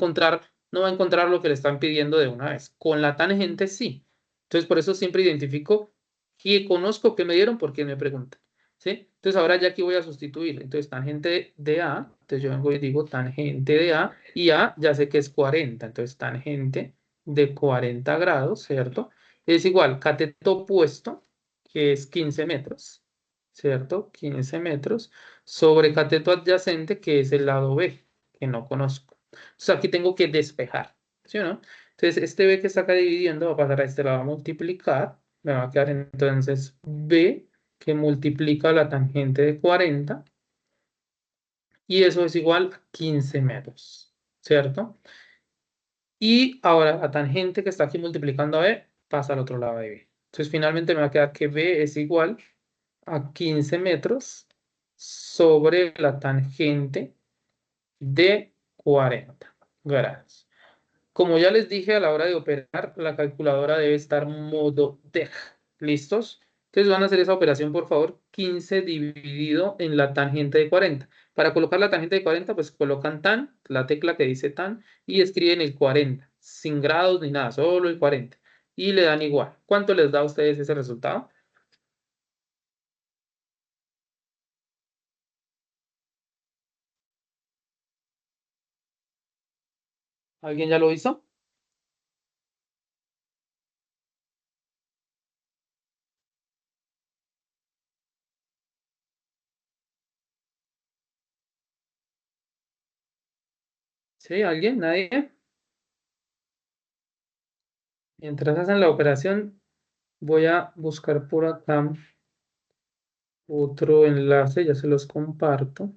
a encontrar lo que le están pidiendo de una vez. Con la tangente sí. Entonces por eso siempre identifico que conozco que me dieron porque me preguntan, ¿sí? Entonces ahora ya aquí voy a sustituir. Entonces tangente de A, entonces yo vengo y digo tangente de A, y A ya sé que es 40, entonces tangente de 40 grados, ¿cierto? Es igual cateto opuesto, que es 15 metros, ¿cierto? 15 metros, sobre cateto adyacente, que es el lado B, que no conozco. Entonces aquí tengo que despejar, ¿sí o no? Entonces este B que está acá dividiendo va a pasar a este lado a multiplicar, me va a quedar entonces B que multiplica la tangente de 40 y eso es igual a 15 metros, ¿cierto? Y ahora la tangente que está aquí multiplicando a B pasa al otro lado de B. Entonces finalmente me va a quedar que B es igual a 15 metros sobre la tangente de 40 grados. Como ya les dije, a la hora de operar, la calculadora debe estar modo DEG. ¿Listos? Entonces van a hacer esa operación, por favor, 15 dividido en la tangente de 40. Para colocar la tangente de 40, pues colocan tan, la tecla que dice tan, y escriben el 40, sin grados ni nada, solo el 40. Y le dan igual. ¿Cuánto les da a ustedes ese resultado? ¿Alguien ya lo hizo? ¿Sí? ¿Alguien? ¿Nadie? Mientras hacen la operación, voy a buscar por acá otro enlace, ya se los comparto.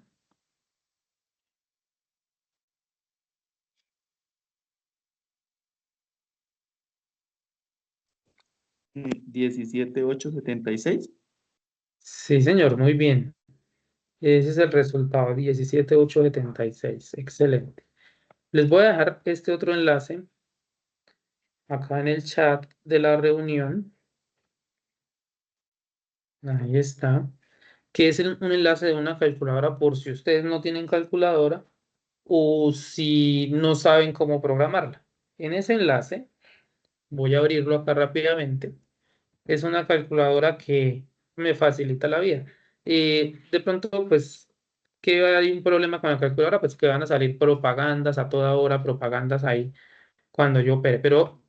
Sí, 17,876. Sí, señor, muy bien. Ese es el resultado, 17,876. Excelente. Les voy a dejar este otro enlace acá en el chat de la reunión. Ahí está. Que es un enlace de una calculadora por si ustedes no tienen calculadora o si no saben cómo programarla. En ese enlace, voy a abrirlo acá rápidamente. Es una calculadora que me facilita la vida. De pronto, pues, que hay un problema con la calculadora, pues que van a salir propagandas a toda hora, propagandas ahí cuando yo opere. Pero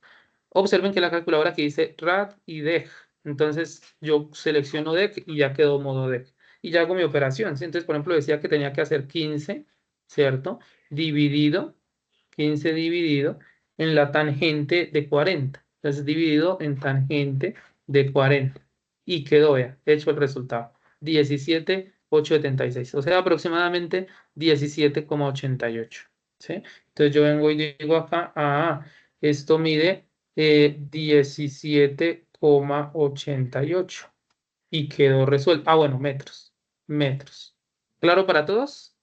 observen que la calculadora aquí dice RAD y DEG. Entonces yo selecciono DEG y ya quedó modo DEG. Y ya hago mi operación, ¿sí? Entonces, por ejemplo, decía que tenía que hacer 15, ¿cierto? Dividido, 15 dividido en la tangente de 40. Entonces, dividido en tangente de 40. Y quedó, vea, hecho el resultado. 17,876. O sea, aproximadamente 17,88. ¿Sí? Entonces yo vengo y digo acá, esto mide 17,88 y quedó resuelto. Ah, bueno, metros. Metros. ¿Claro para todos?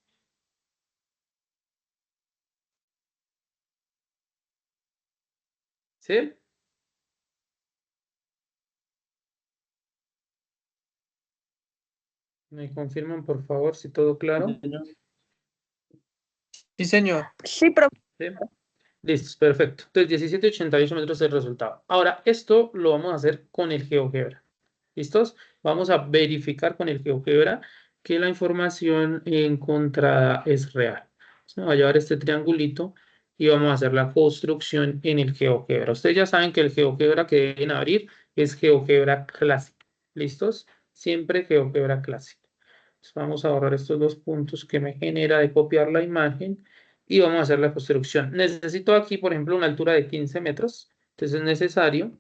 ¿Sí? ¿Me confirman, por favor, si todo claro? Sí, señor. Sí, profe. ¿Sí? Listo, perfecto. Entonces, 17,88 metros es el resultado. Ahora, esto lo vamos a hacer con el GeoGebra. ¿Listos? Vamos a verificar con el GeoGebra que la información encontrada es real. Entonces, me va a llevar este triangulito y vamos a hacer la construcción en el GeoGebra. Ustedes ya saben que el GeoGebra que deben abrir es GeoGebra clásico. ¿Listos? Siempre GeoGebra clásico. Entonces, vamos a borrar estos 2 puntos que me genera de copiar la imagen y vamos a hacer la construcción. Necesito aquí, por ejemplo, una altura de 15 metros. Entonces es necesario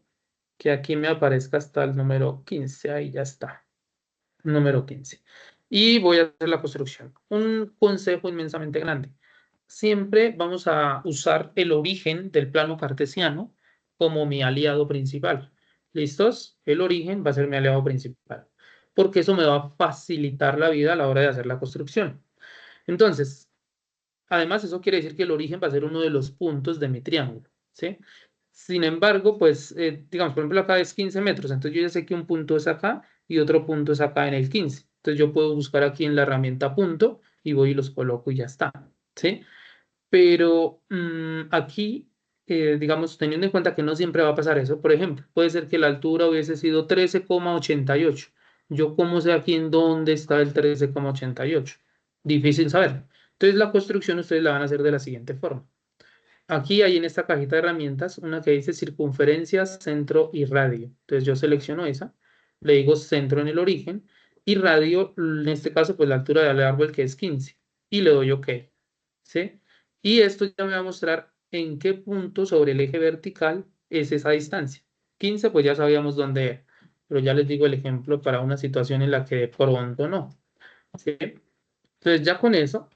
que aquí me aparezca hasta el número 15. Ahí ya está. Número 15. Y voy a hacer la construcción. Un consejo inmensamente grande. Siempre vamos a usar el origen del plano cartesiano como mi aliado principal. ¿Listos? El origen va a ser mi aliado principal, porque eso me va a facilitar la vida a la hora de hacer la construcción. Entonces, además, eso quiere decir que el origen va a ser uno de los puntos de mi triángulo, ¿sí? Sin embargo, pues, digamos, por ejemplo, acá es 15 metros, entonces yo ya sé que un punto es acá y otro punto es acá en el 15. Entonces yo puedo buscar aquí en la herramienta punto y voy y los coloco y ya está, ¿sí? Pero aquí, digamos, teniendo en cuenta que no siempre va a pasar eso, por ejemplo, puede ser que la altura hubiese sido 13,88. Yo, ¿cómo sé aquí en dónde está el 13,88? Difícil saber. Entonces, la construcción ustedes la van a hacer de la siguiente forma. Aquí hay en esta cajita de herramientas una que dice circunferencia, centro y radio. Entonces, yo selecciono esa, le digo centro en el origen y radio, en este caso, pues la altura del árbol que es 15 y le doy OK. ¿Sí? Y esto ya me va a mostrar en qué punto sobre el eje vertical es esa distancia. 15, pues ya sabíamos dónde era, pero ya les digo el ejemplo para una situación en la que de pronto no. ¿Sí? Entonces ya con eso,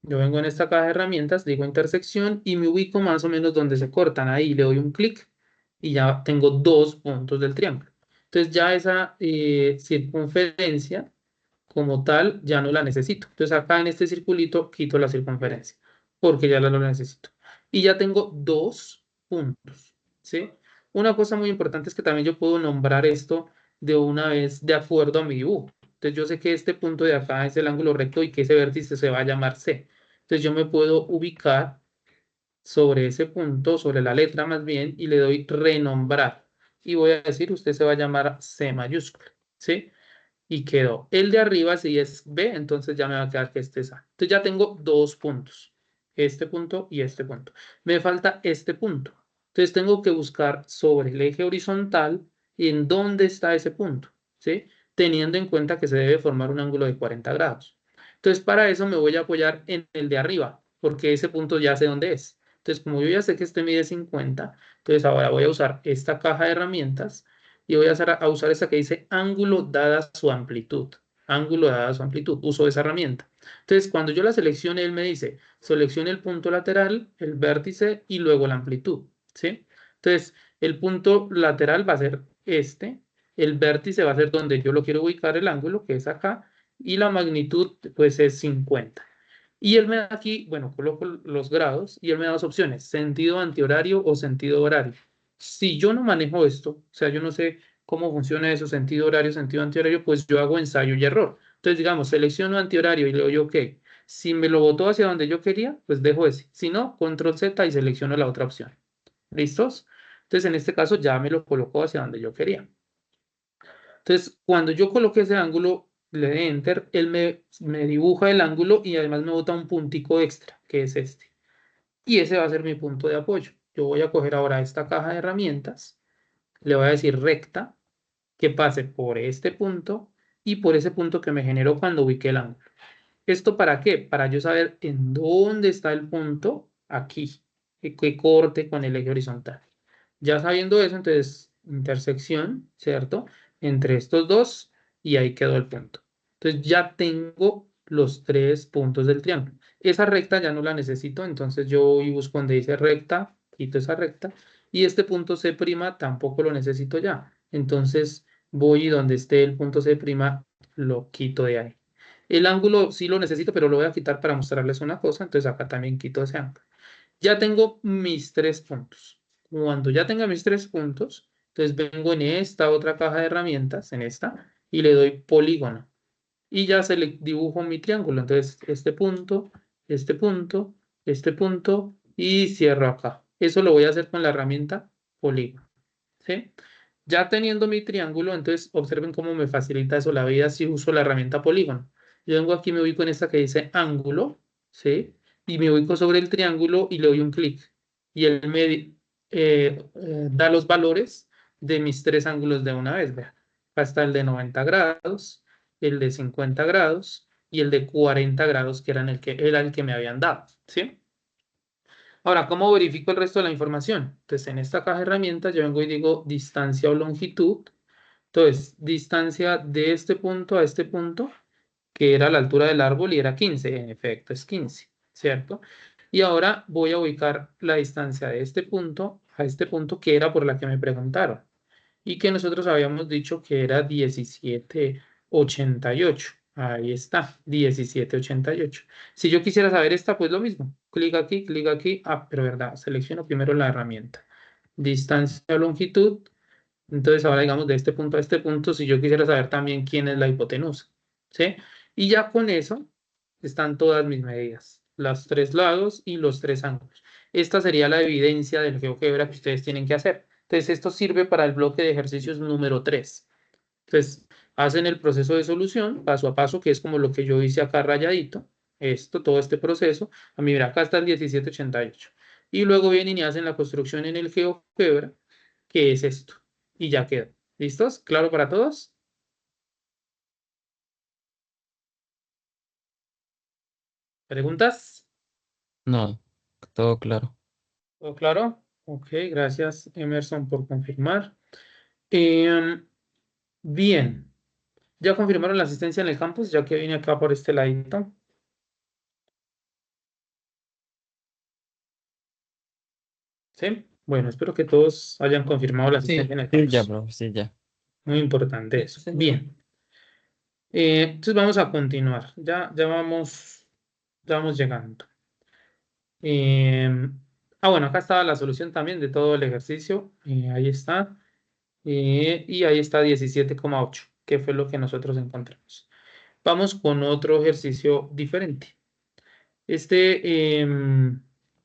yo vengo en esta caja de herramientas, digo intersección y me ubico más o menos donde se cortan. Ahí le doy un clic y ya tengo 2 puntos del triángulo. Entonces ya esa circunferencia como tal ya no la necesito. Entonces acá en este circulito quito la circunferencia porque ya la no la necesito. Y ya tengo 2 puntos, ¿sí? Una cosa muy importante es que también yo puedo nombrar esto de una vez de acuerdo a mi dibujo. Entonces yo sé que este punto de acá es el ángulo recto y que ese vértice se va a llamar C. Entonces yo me puedo ubicar sobre ese punto, sobre la letra más bien, y le doy renombrar. Y voy a decir, usted se va a llamar C mayúscula, ¿sí? Y quedó. El de arriba, si es B, entonces ya me va a quedar que este es A. Entonces ya tengo 2 puntos. Este punto y este punto. Me falta este punto. Entonces tengo que buscar sobre el eje horizontal en dónde está ese punto, ¿sí? Teniendo en cuenta que se debe formar un ángulo de 40 grados. Entonces para eso me voy a apoyar en el de arriba, porque ese punto ya sé dónde es. Entonces como yo ya sé que este mide 50, entonces ahora voy a usar esta caja de herramientas y voy a usar esta que dice ángulo dada su amplitud. Ángulo dada su amplitud. Uso esa herramienta. Entonces, cuando yo la seleccione, él me dice, seleccione el punto lateral, el vértice y luego la amplitud, ¿sí? Entonces, el punto lateral va a ser este, el vértice va a ser donde yo lo quiero ubicar el ángulo, que es acá, y la magnitud, pues, es 50. Y él me da aquí, bueno, coloco los grados y él me da 2 opciones, sentido antihorario o sentido horario. Si yo no manejo esto, o sea, yo no sé cómo funciona eso, sentido horario, sentido antihorario, pues yo hago ensayo y error. Entonces, digamos, selecciono antihorario y le doy OK. Si me lo botó hacia donde yo quería, pues dejo ese. Si no, control Z y selecciono la otra opción. ¿Listos? Entonces, en este caso ya me lo colocó hacia donde yo quería. Entonces, cuando yo coloque ese ángulo, le doy Enter, él me dibuja el ángulo y además me bota un puntico extra, que es este. Y ese va a ser mi punto de apoyo. Yo voy a coger ahora esta caja de herramientas, le voy a decir recta, que pase por este punto y por ese punto que me generó cuando ubiqué el ángulo. ¿Esto para qué? Para yo saber en dónde está el punto aquí, que corte con el eje horizontal. Ya sabiendo eso, entonces, intersección, ¿cierto? Entre estos dos y ahí quedó el punto. Entonces ya tengo los 3 puntos del triángulo. Esa recta ya no la necesito, entonces yo voy y busco donde dice recta, quito esa recta, y este punto C' tampoco lo necesito ya. Entonces voy y donde esté el punto C' lo quito de ahí. El ángulo sí lo necesito, pero lo voy a quitar para mostrarles una cosa, entonces acá también quito ese ángulo. Ya tengo mis 3 puntos. Cuando ya tenga mis 3 puntos, entonces vengo en esta otra caja de herramientas, en esta, y le doy polígono. Y ya se le dibujo mi triángulo. Entonces, este punto, este punto, este punto, y cierro acá. Eso lo voy a hacer con la herramienta polígono. ¿Sí? Ya teniendo mi triángulo, entonces observen cómo me facilita eso la vida si uso la herramienta polígono. Yo vengo aquí, me ubico en esta que dice ángulo, ¿sí? Y me ubico sobre el triángulo y le doy un clic. Y él me da los valores de mis 3 ángulos de una vez. Vean, acá está el de 90 grados, el de 50 grados y el de 40 grados, que era el que me habían dado, ¿sí? Ahora, ¿cómo verifico el resto de la información? Entonces, en esta caja de herramientas yo vengo y digo distancia o longitud. Entonces, distancia de este punto a este punto, que era la altura del árbol y era 15, en efecto es 15, ¿cierto? Y ahora voy a ubicar la distancia de este punto a este punto, que era por la que me preguntaron, y que nosotros habíamos dicho que era 1788. Ahí está, 1788. Si yo quisiera saber esta, pues lo mismo. Clic aquí. Ah, pero verdad, selecciono primero la herramienta. Distancia o longitud. Entonces ahora digamos de este punto a este punto, si yo quisiera saber también quién es la hipotenusa, ¿sí? Y ya con eso están todas mis medidas, los tres lados y los tres ángulos. Esta sería la evidencia del GeoGebra que ustedes tienen que hacer. Entonces esto sirve para el bloque de ejercicios número 3. Entonces hacen el proceso de solución paso a paso, que es como lo que yo hice acá rayadito, todo este proceso. A mí, mira, acá está el 1788. Y luego vienen y hacen la construcción en el GeoGebra, que es esto. Y ya quedó. ¿Listos? ¿Claro para todos? ¿Preguntas? No, todo claro. ¿Todo claro? Ok, gracias Emerson por confirmar. Em, bien, ¿ya confirmaron la asistencia en el campus? Ya que vine acá por este ladito. ¿Sí? Bueno, espero que todos hayan confirmado la asistencia en el Sí, ya, campus. profe, sí, ya. Muy importante eso. Bien. Entonces vamos a continuar. Ya vamos llegando. Bueno, acá está la solución también de todo el ejercicio. Ahí está. Y ahí está 17,8, que fue lo que nosotros encontramos. Vamos con otro ejercicio diferente. Este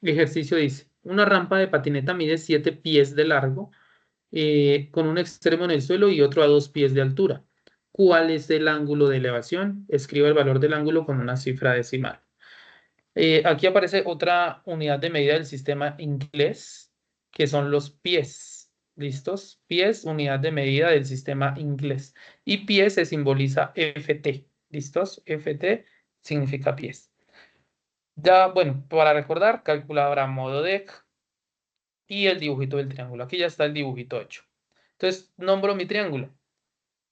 ejercicio dice, una rampa de patineta mide 7 pies de largo, con un extremo en el suelo y otro a 2 pies de altura. ¿Cuál es el ángulo de elevación? Escriba el valor del ángulo con una cifra decimal. Aquí aparece otra unidad de medida del sistema inglés, que son los pies. ¿Listos? Pies, unidad de medida del sistema inglés. Y pies se simboliza FT. ¿Listos? FT significa pies. Ya, bueno, para recordar, calculadora modo DEC y el dibujito del triángulo. Aquí ya está el dibujito hecho. Entonces, nombro mi triángulo.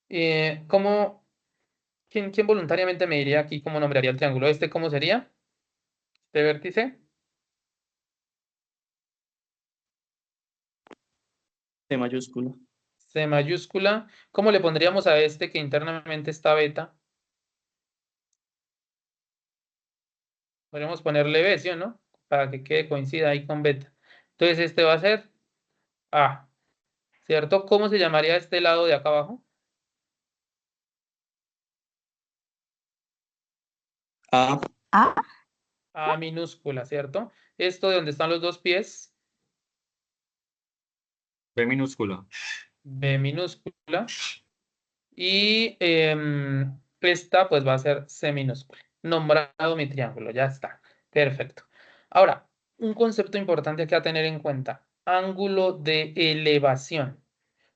¿Quién voluntariamente me diría aquí cómo nombraría el triángulo? ¿Cómo sería? ¿Este vértice? C mayúscula. C mayúscula. ¿Cómo le pondríamos a este que internamente está beta? Podríamos ponerle B, ¿sí o no? Para que coincida ahí con beta. Entonces este va a ser A, ¿cierto? ¿Cómo se llamaría este lado de acá abajo? A. A, A minúscula, ¿cierto? Esto de donde están los dos pies, B minúscula. B minúscula. Y esta pues va a ser C minúscula. Nombrado mi triángulo, ya está. Perfecto. Ahora, un concepto importante que a tener en cuenta. Ángulo de elevación.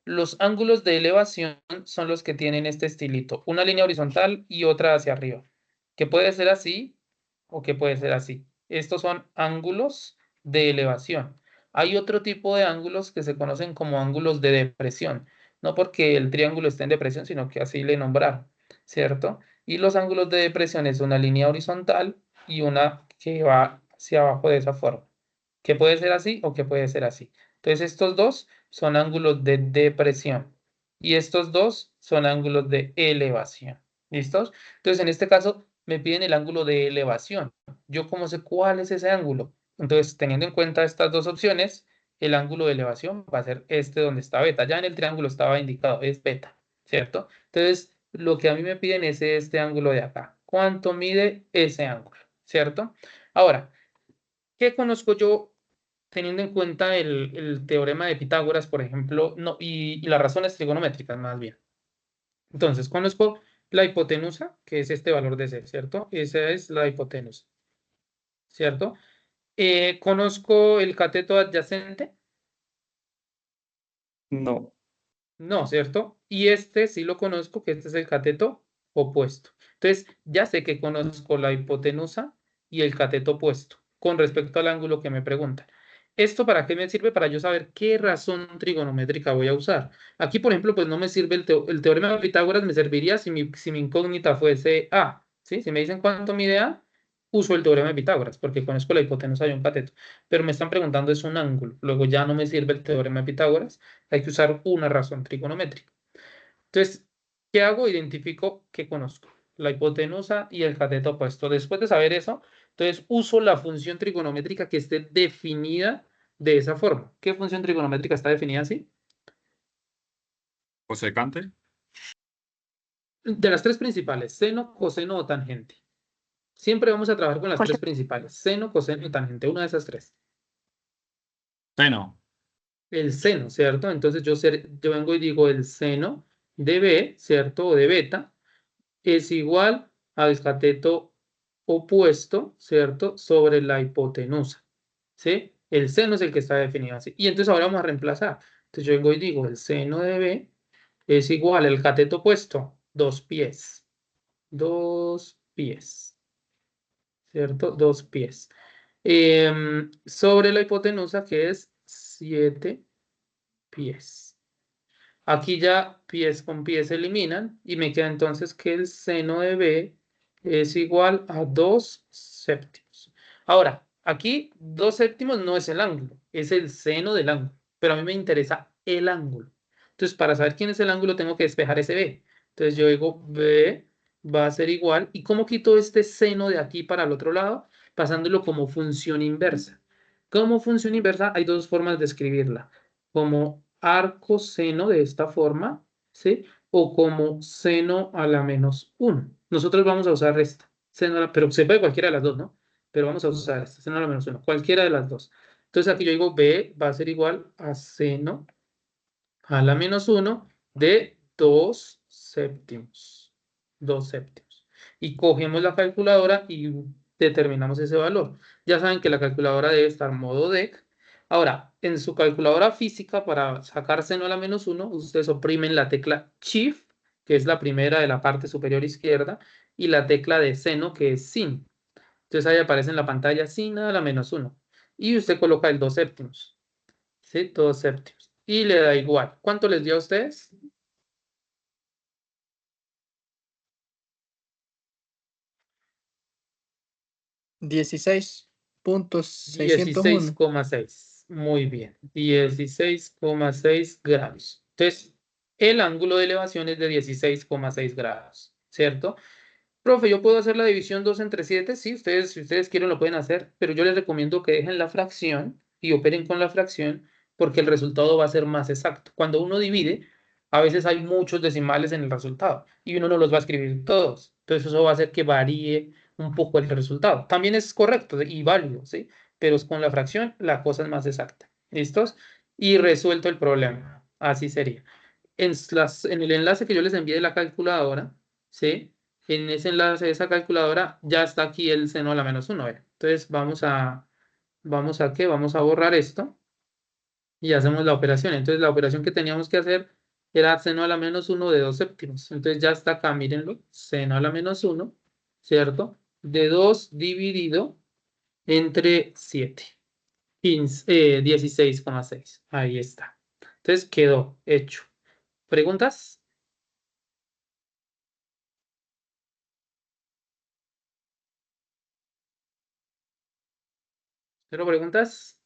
Los ángulos de elevación son los que tienen este estilito. Una línea horizontal y otra hacia arriba. Que puede ser así o que puede ser así. Estos son ángulos de elevación. Hay otro tipo de ángulos que se conocen como ángulos de depresión. No porque el triángulo esté en depresión, sino que así le nombraron, ¿cierto? Y los ángulos de depresión es una línea horizontal y una que va hacia abajo de esa forma. Que puede ser así o que puede ser así. Entonces estos dos son ángulos de depresión y estos dos son ángulos de elevación. ¿Listos? Entonces en este caso me piden el ángulo de elevación. ¿Yo cómo sé cuál es ese ángulo? Entonces, teniendo en cuenta estas dos opciones, el ángulo de elevación va a ser este donde está beta. Ya en el triángulo estaba indicado, es beta, ¿cierto? Entonces, lo que a mí me piden es este ángulo de acá. ¿Cuánto mide ese ángulo? ¿Cierto? Ahora, ¿qué conozco yo teniendo en cuenta el teorema de Pitágoras, por ejemplo, no, y las razones trigonométricas más bien? Entonces, conozco la hipotenusa, que es este valor de C, ¿cierto? Esa es la hipotenusa, ¿cierto? ¿Conozco el cateto adyacente? No. No, ¿cierto? Y este sí lo conozco, que este es el cateto opuesto. Entonces, ya sé que conozco la hipotenusa y el cateto opuesto con respecto al ángulo que me preguntan. ¿Esto para qué me sirve? Para yo saber qué razón trigonométrica voy a usar. Aquí, por ejemplo, pues no me sirve el teorema de Pitágoras, me serviría si mi incógnita fuese A. ¿Sí? Si me dicen cuánto mide A, uso el teorema de Pitágoras, porque conozco la hipotenusa y un cateto. Pero me están preguntando es un ángulo. Luego ya no me sirve el teorema de Pitágoras, hay que usar una razón trigonométrica. Entonces, ¿qué hago? Identifico qué conozco, la hipotenusa y el cateto opuesto. Después de saber eso, entonces uso la función trigonométrica que esté definida de esa forma. ¿Qué función trigonométrica está definida así? Cosecante. De las tres principales, seno, coseno o tangente. Siempre vamos a trabajar con las tres principales, seno, coseno y tangente, una de esas tres. Seno. El seno, ¿cierto? Entonces yo vengo y digo el seno de B, ¿cierto? O de beta, es igual al cateto opuesto, ¿cierto? Sobre la hipotenusa, ¿sí? El seno es el que está definido así. Y entonces ahora vamos a reemplazar. Entonces yo vengo y digo, el seno de B es igual al cateto opuesto, 2 pies. 2 pies, ¿cierto? 2 pies. Sobre la hipotenusa que es 7 pies. Aquí ya pies con pies se eliminan y me queda entonces que el seno de B es igual a 2 séptimos. Ahora, aquí 2 séptimos no es el ángulo, es el seno del ángulo, pero a mí me interesa el ángulo. Entonces, para saber quién es el ángulo, tengo que despejar ese B. Entonces, yo digo B va a ser igual. ¿Y cómo quito este seno de aquí para el otro lado? Pasándolo como función inversa. Como función inversa hay dos formas de escribirla. Como arco seno de esta forma, ¿sí? O como seno a la menos 1. Nosotros vamos a usar esta, pero se puede cualquiera de las dos, ¿no? Pero vamos a usar esta, seno a la menos 1, cualquiera de las dos. Entonces aquí yo digo B va a ser igual a seno a la menos 1 de 2 séptimos. 2 séptimos. Y cogemos la calculadora y determinamos ese valor. Ya saben que la calculadora debe estar modo DEC. Ahora, en su calculadora física, para sacar seno a la menos 1, ustedes oprimen la tecla Shift, que es la primera de la parte superior izquierda, y la tecla de seno, que es sin. Entonces ahí aparece en la pantalla sin a la menos 1. Y usted coloca el 2 séptimos. ¿Sí? 2 séptimos. Y le da igual. ¿Cuánto les dio a ustedes? 16.601. 16,6. Muy bien. 16,6 grados. Entonces, el ángulo de elevación es de 16,6 grados, ¿cierto? Profe, ¿yo puedo hacer la división 2 entre 7? Sí, si ustedes quieren lo pueden hacer, pero yo les recomiendo que dejen la fracción y operen con la fracción porque el resultado va a ser más exacto. Cuando uno divide, a veces hay muchos decimales en el resultado y uno no los va a escribir todos. Entonces eso va a hacer que varíe un poco el resultado. También es correcto y válido, ¿sí? Pero con la fracción la cosa es más exacta. ¿Listos? Y resuelto el problema. Así sería. En el enlace que yo les envié de la calculadora, ¿sí? En ese enlace de esa calculadora ya está aquí el seno a la menos 1. Entonces ¿vamos a qué? Vamos a borrar esto y hacemos la operación. Entonces la operación que teníamos que hacer era seno a la menos 1 de 2 séptimos. Entonces ya está acá, mírenlo, seno a la menos 1, ¿cierto? De 2 dividido entre 7, 16,6. Ahí está. Entonces quedó hecho. ¿Preguntas? ¿Pero preguntas?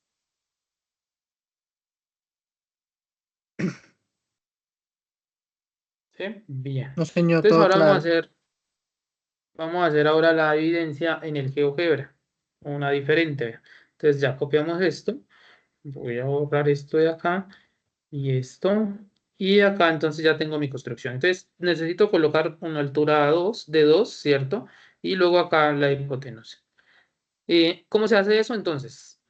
¿Sí? Bien. No, señor, Entonces todo ahora claro. vamos a hacer ahora la evidencia en el GeoGebra. Una diferente. Vea. Entonces ya copiamos esto. Voy a borrar esto de acá y esto. Y acá entonces ya tengo mi construcción. Entonces necesito colocar una altura de 2, ¿cierto? Y luego acá la hipotenusa. ¿Cómo se hace eso entonces?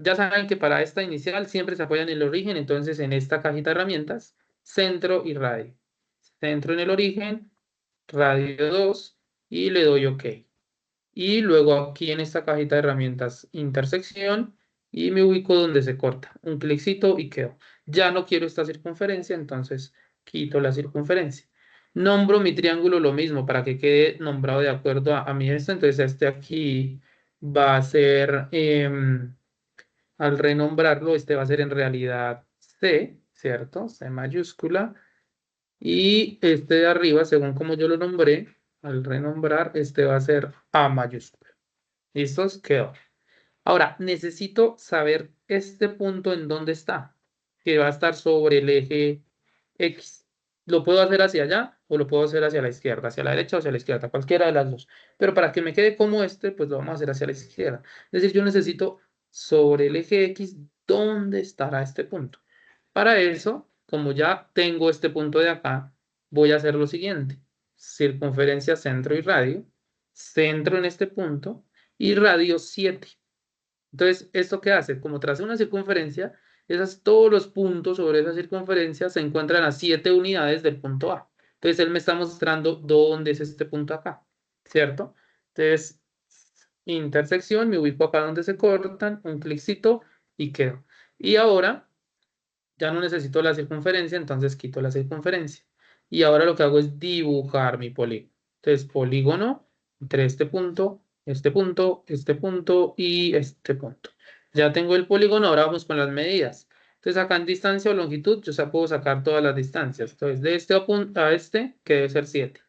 Ya saben que para esta inicial siempre se apoya en el origen, entonces en esta cajita de herramientas, centro y radio. Centro en el origen, radio 2 y le doy OK. Y luego aquí en esta cajita de herramientas, intersección y me ubico donde se corta. Un cliccito y quedo. Ya no quiero esta circunferencia, entonces quito la circunferencia. Nombro mi triángulo lo mismo para que quede nombrado de acuerdo a mi esto. Entonces este aquí va a ser, al renombrarlo, este va a ser en realidad C, ¿cierto? C mayúscula. Y este de arriba, según como yo lo nombré, al renombrar, este va a ser A mayúscula. ¿Listos? Quedó. Ahora, necesito saber este punto en dónde está, que va a estar sobre el eje X. Lo puedo hacer hacia allá o lo puedo hacer hacia la izquierda, hacia la derecha o hacia la izquierda, cualquiera de las dos. Pero para que me quede como este, pues lo vamos a hacer hacia la izquierda. Es decir, yo necesito sobre el eje X, ¿dónde estará este punto? Para eso, como ya tengo este punto de acá, voy a hacer lo siguiente. Circunferencia, centro y radio. Centro en este punto y radio 7. Entonces, ¿esto qué hace? Como traza una circunferencia, todos los puntos sobre esa circunferencia se encuentran a 7 unidades del punto A. Entonces, él me está mostrando dónde es este punto acá, ¿cierto? Entonces, intersección, me ubico acá donde se cortan, un cliccito y quedo. Y ahora, ya no necesito la circunferencia, entonces quito la circunferencia. Y ahora lo que hago es dibujar mi polígono. Entonces, polígono entre este punto, este punto, este punto y este punto. Ya tengo el polígono, ahora vamos con las medidas. Entonces, acá en distancia o longitud, yo puedo sacar todas las distancias. Entonces, de este a este, que debe ser 7.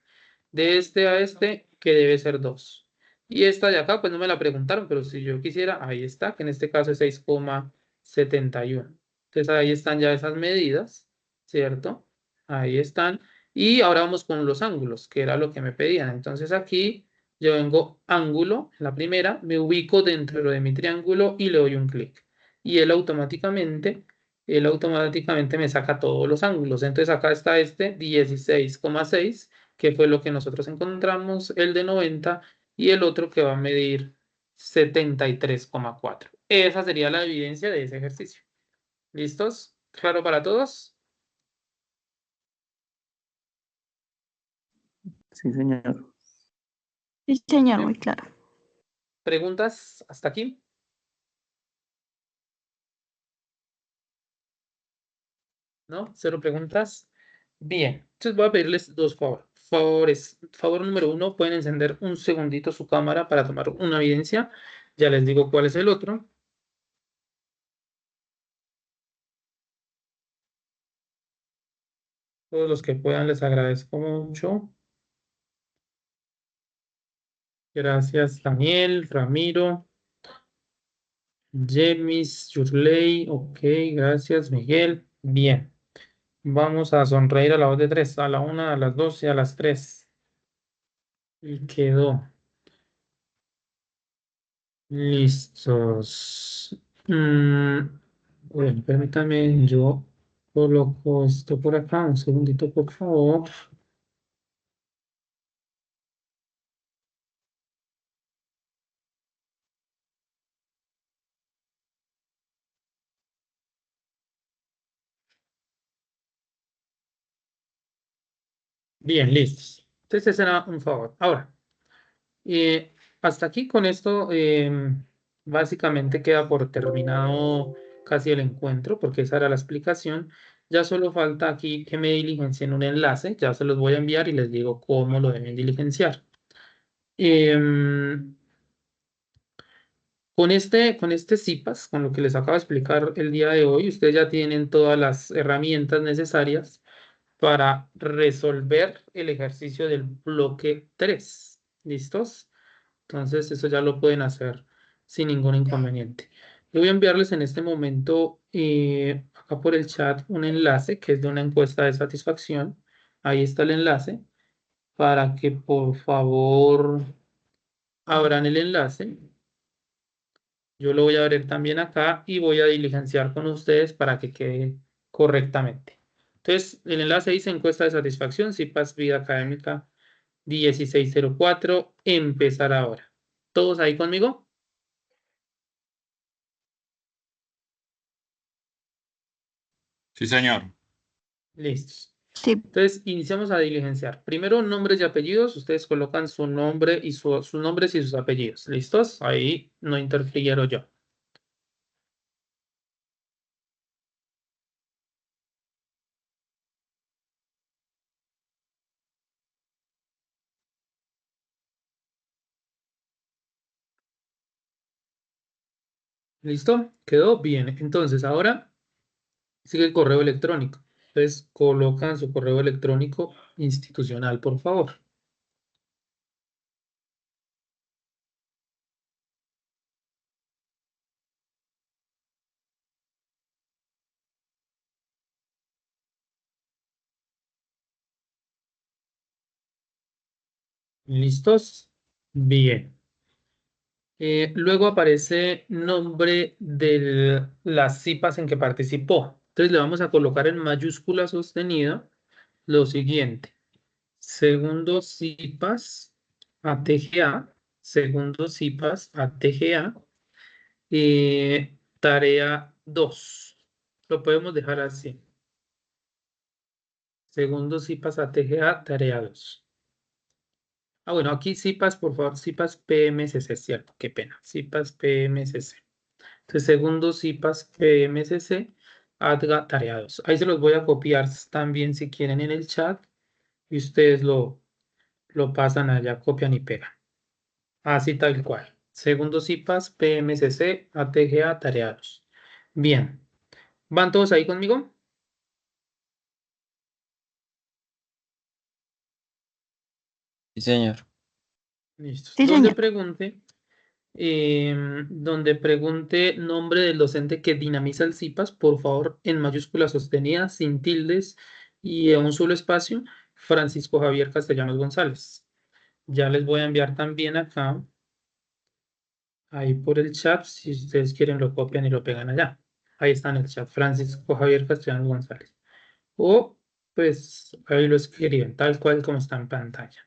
De este a este, que debe ser 2. Y esta de acá, pues no me la preguntaron, pero si yo quisiera, ahí está, que en este caso es 6,71. Entonces ahí están ya esas medidas, ¿cierto? Ahí están. Y ahora vamos con los ángulos, que era lo que me pedían. Entonces aquí yo vengo ángulo, la primera, me ubico dentro de mi triángulo y le doy un clic. Y él automáticamente me saca todos los ángulos. Entonces acá está este 16,6, que fue lo que nosotros encontramos, el de 90 y el otro que va a medir 73,4. Esa sería la evidencia de ese ejercicio. ¿Listos? ¿Claro para todos? Sí, señor. Sí, señor, Bien. muy claro. ¿Preguntas hasta aquí? ¿No? ¿Cero preguntas? Bien. Entonces voy a pedirles dos favores. Favor número uno, pueden encender un segundito su cámara para tomar una evidencia. Ya les digo cuál es el otro. Todos los que puedan les agradezco mucho. Gracias, Daniel, Ramiro, Jemis, Yurley. Ok, gracias, Miguel. Bien. Vamos a sonreír a la voz de tres. A la una, a las dos y a las tres. Y quedó. Listos. Bueno, permítame, yo coloco esto por acá. Un segundito, por favor. Bien, listos. Entonces, ese era un favor. Ahora, hasta aquí con esto, básicamente queda por terminado casi el encuentro, porque esa era la explicación. Ya solo falta aquí que me diligencien un enlace. Ya se los voy a enviar y les digo cómo lo deben diligenciar. Em, con este CIPAS, con lo que les acabo de explicar el día de hoy, ustedes ya tienen todas las herramientas necesarias para resolver el ejercicio del bloque 3. ¿Listos? Entonces, eso ya lo pueden hacer sin ningún inconveniente. Yo voy a enviarles en este momento, acá por el chat, un enlace que es de una encuesta de satisfacción. Ahí está el enlace para que por favor abran el enlace. Yo lo voy a abrir también acá y voy a diligenciar con ustedes para que quede correctamente. Entonces, el enlace dice encuesta de satisfacción, CIPAS Vida Académica 1604, empezar ahora. ¿Todos ahí conmigo? Sí, señor. Listos. Sí, Entonces, iniciamos a diligenciar. Primero, nombres y apellidos. Ustedes colocan su nombre y sus nombres y sus apellidos. ¿Listos? Ahí no interfiero yo. ¿Listo? ¿Quedó? Bien. Entonces, ahora sigue el correo electrónico. Entonces, colocan su correo electrónico institucional, por favor. ¿Listos? Bien. Luego aparece nombre de las CIPAs en que participó. Entonces le vamos a colocar en mayúscula sostenida lo siguiente. Segundo CIPAS ATGA. Segundo CIPAS ATGA. Tarea 2. Lo podemos dejar así. Segundo CIPAS ATGA, tarea 2. Ah, bueno, aquí CIPAS, por favor, CIPAS PMCC, cierto, qué pena. CIPAS PMCC. Entonces, segundo CIPAS PMCC, ATGA, tarea 2. Ahí se los voy a copiar también si quieren en el chat y ustedes lo pasan allá, copian y pegan. Así tal cual. Segundo CIPAS PMCC, ATGA, tarea 2. Bien. ¿Van todos ahí conmigo? Sí, señor. Listos. Sí, Donde señor. pregunte, nombre del docente que dinamiza el CIPAS, por favor, en mayúscula sostenida, sin tildes y en un solo espacio, Francisco Javier Castellanos González. Ya les voy a enviar también acá, ahí por el chat, si ustedes quieren lo copian y lo pegan allá. Ahí está en el chat, Francisco Javier Castellanos González. O, pues, ahí lo escriben, tal cual como está en pantalla.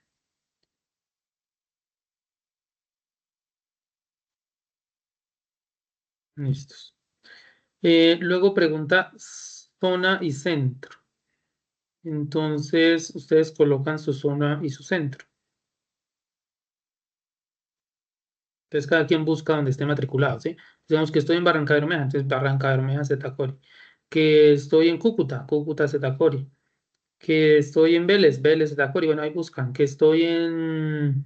Listos. Luego pregunta zona y centro. Entonces, ustedes colocan su zona y su centro. Entonces, cada quien busca donde esté matriculado, ¿sí? Digamos que estoy en Barranca Bermeja, entonces Barranca Bermeja, Zetacori. Que estoy en Cúcuta, Cúcuta, Zetacori. Que estoy en Vélez, Vélez, Zetacori. Bueno, ahí buscan. Que estoy en,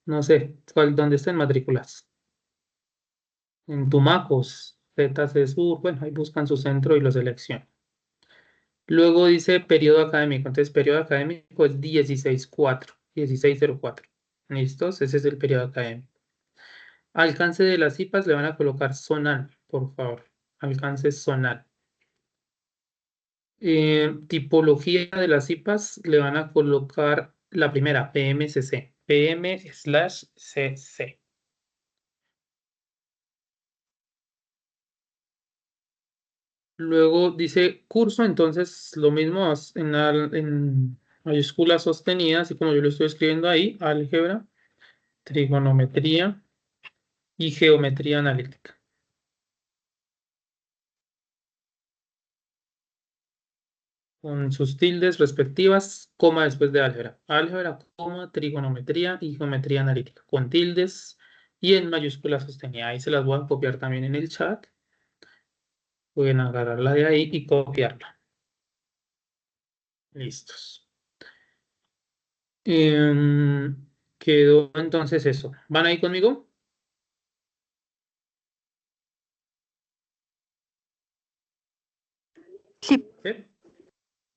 no sé, donde estén matriculados. En Tumacos, ZC Sur. Bueno, ahí buscan su centro y lo seleccionan. Luego dice periodo académico. Entonces, periodo académico es 16-4, 16-04. ¿Listos? Ese es el periodo académico. Alcance de las CIPAS le van a colocar zonal, por favor. Alcance zonal. Tipología de las CIPAS le van a colocar la primera, PMCC. PM/CC. Luego dice curso, entonces lo mismo en mayúscula sostenida, así como yo lo estoy escribiendo ahí, álgebra, trigonometría y geometría analítica. Con sus tildes respectivas, coma después de álgebra. Álgebra, coma, trigonometría y geometría analítica. Con tildes y en mayúscula sostenida. Ahí se las voy a copiar también en el chat. Pueden agarrarla de ahí y copiarla. Listos. Quedó entonces eso. ¿Van ahí conmigo? Sí. ¿Sí?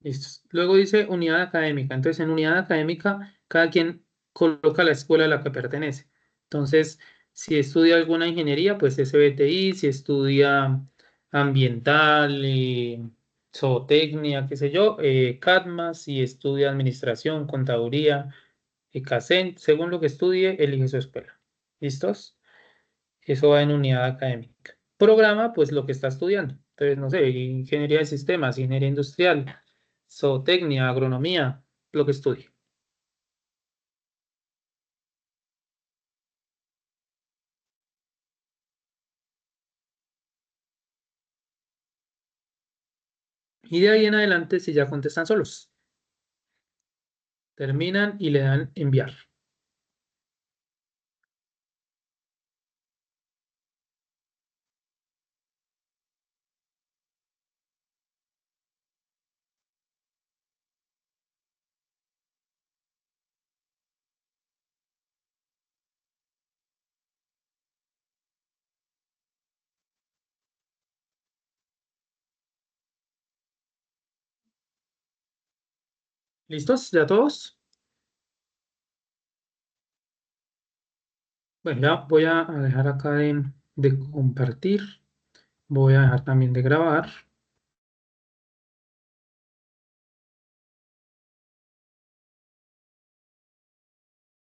Listos. Luego dice unidad académica. Entonces, en unidad académica, cada quien coloca la escuela a la que pertenece. Entonces, si estudia alguna ingeniería, pues SBTI, si estudia ambiental, zootecnia, qué sé yo, CADMA, si estudia administración, contaduría, CACEN, según lo que estudie, elige su escuela. ¿Listos? Eso va en unidad académica. Programa, pues lo que está estudiando. Entonces, no sé, ingeniería de sistemas, ingeniería industrial, zootecnia, agronomía, lo que estudie. Y de ahí en adelante, si ya contestan solos, terminan y le dan enviar. ¿Listos ya todos? Bueno, ya voy a dejar acá de compartir. Voy a dejar también de grabar.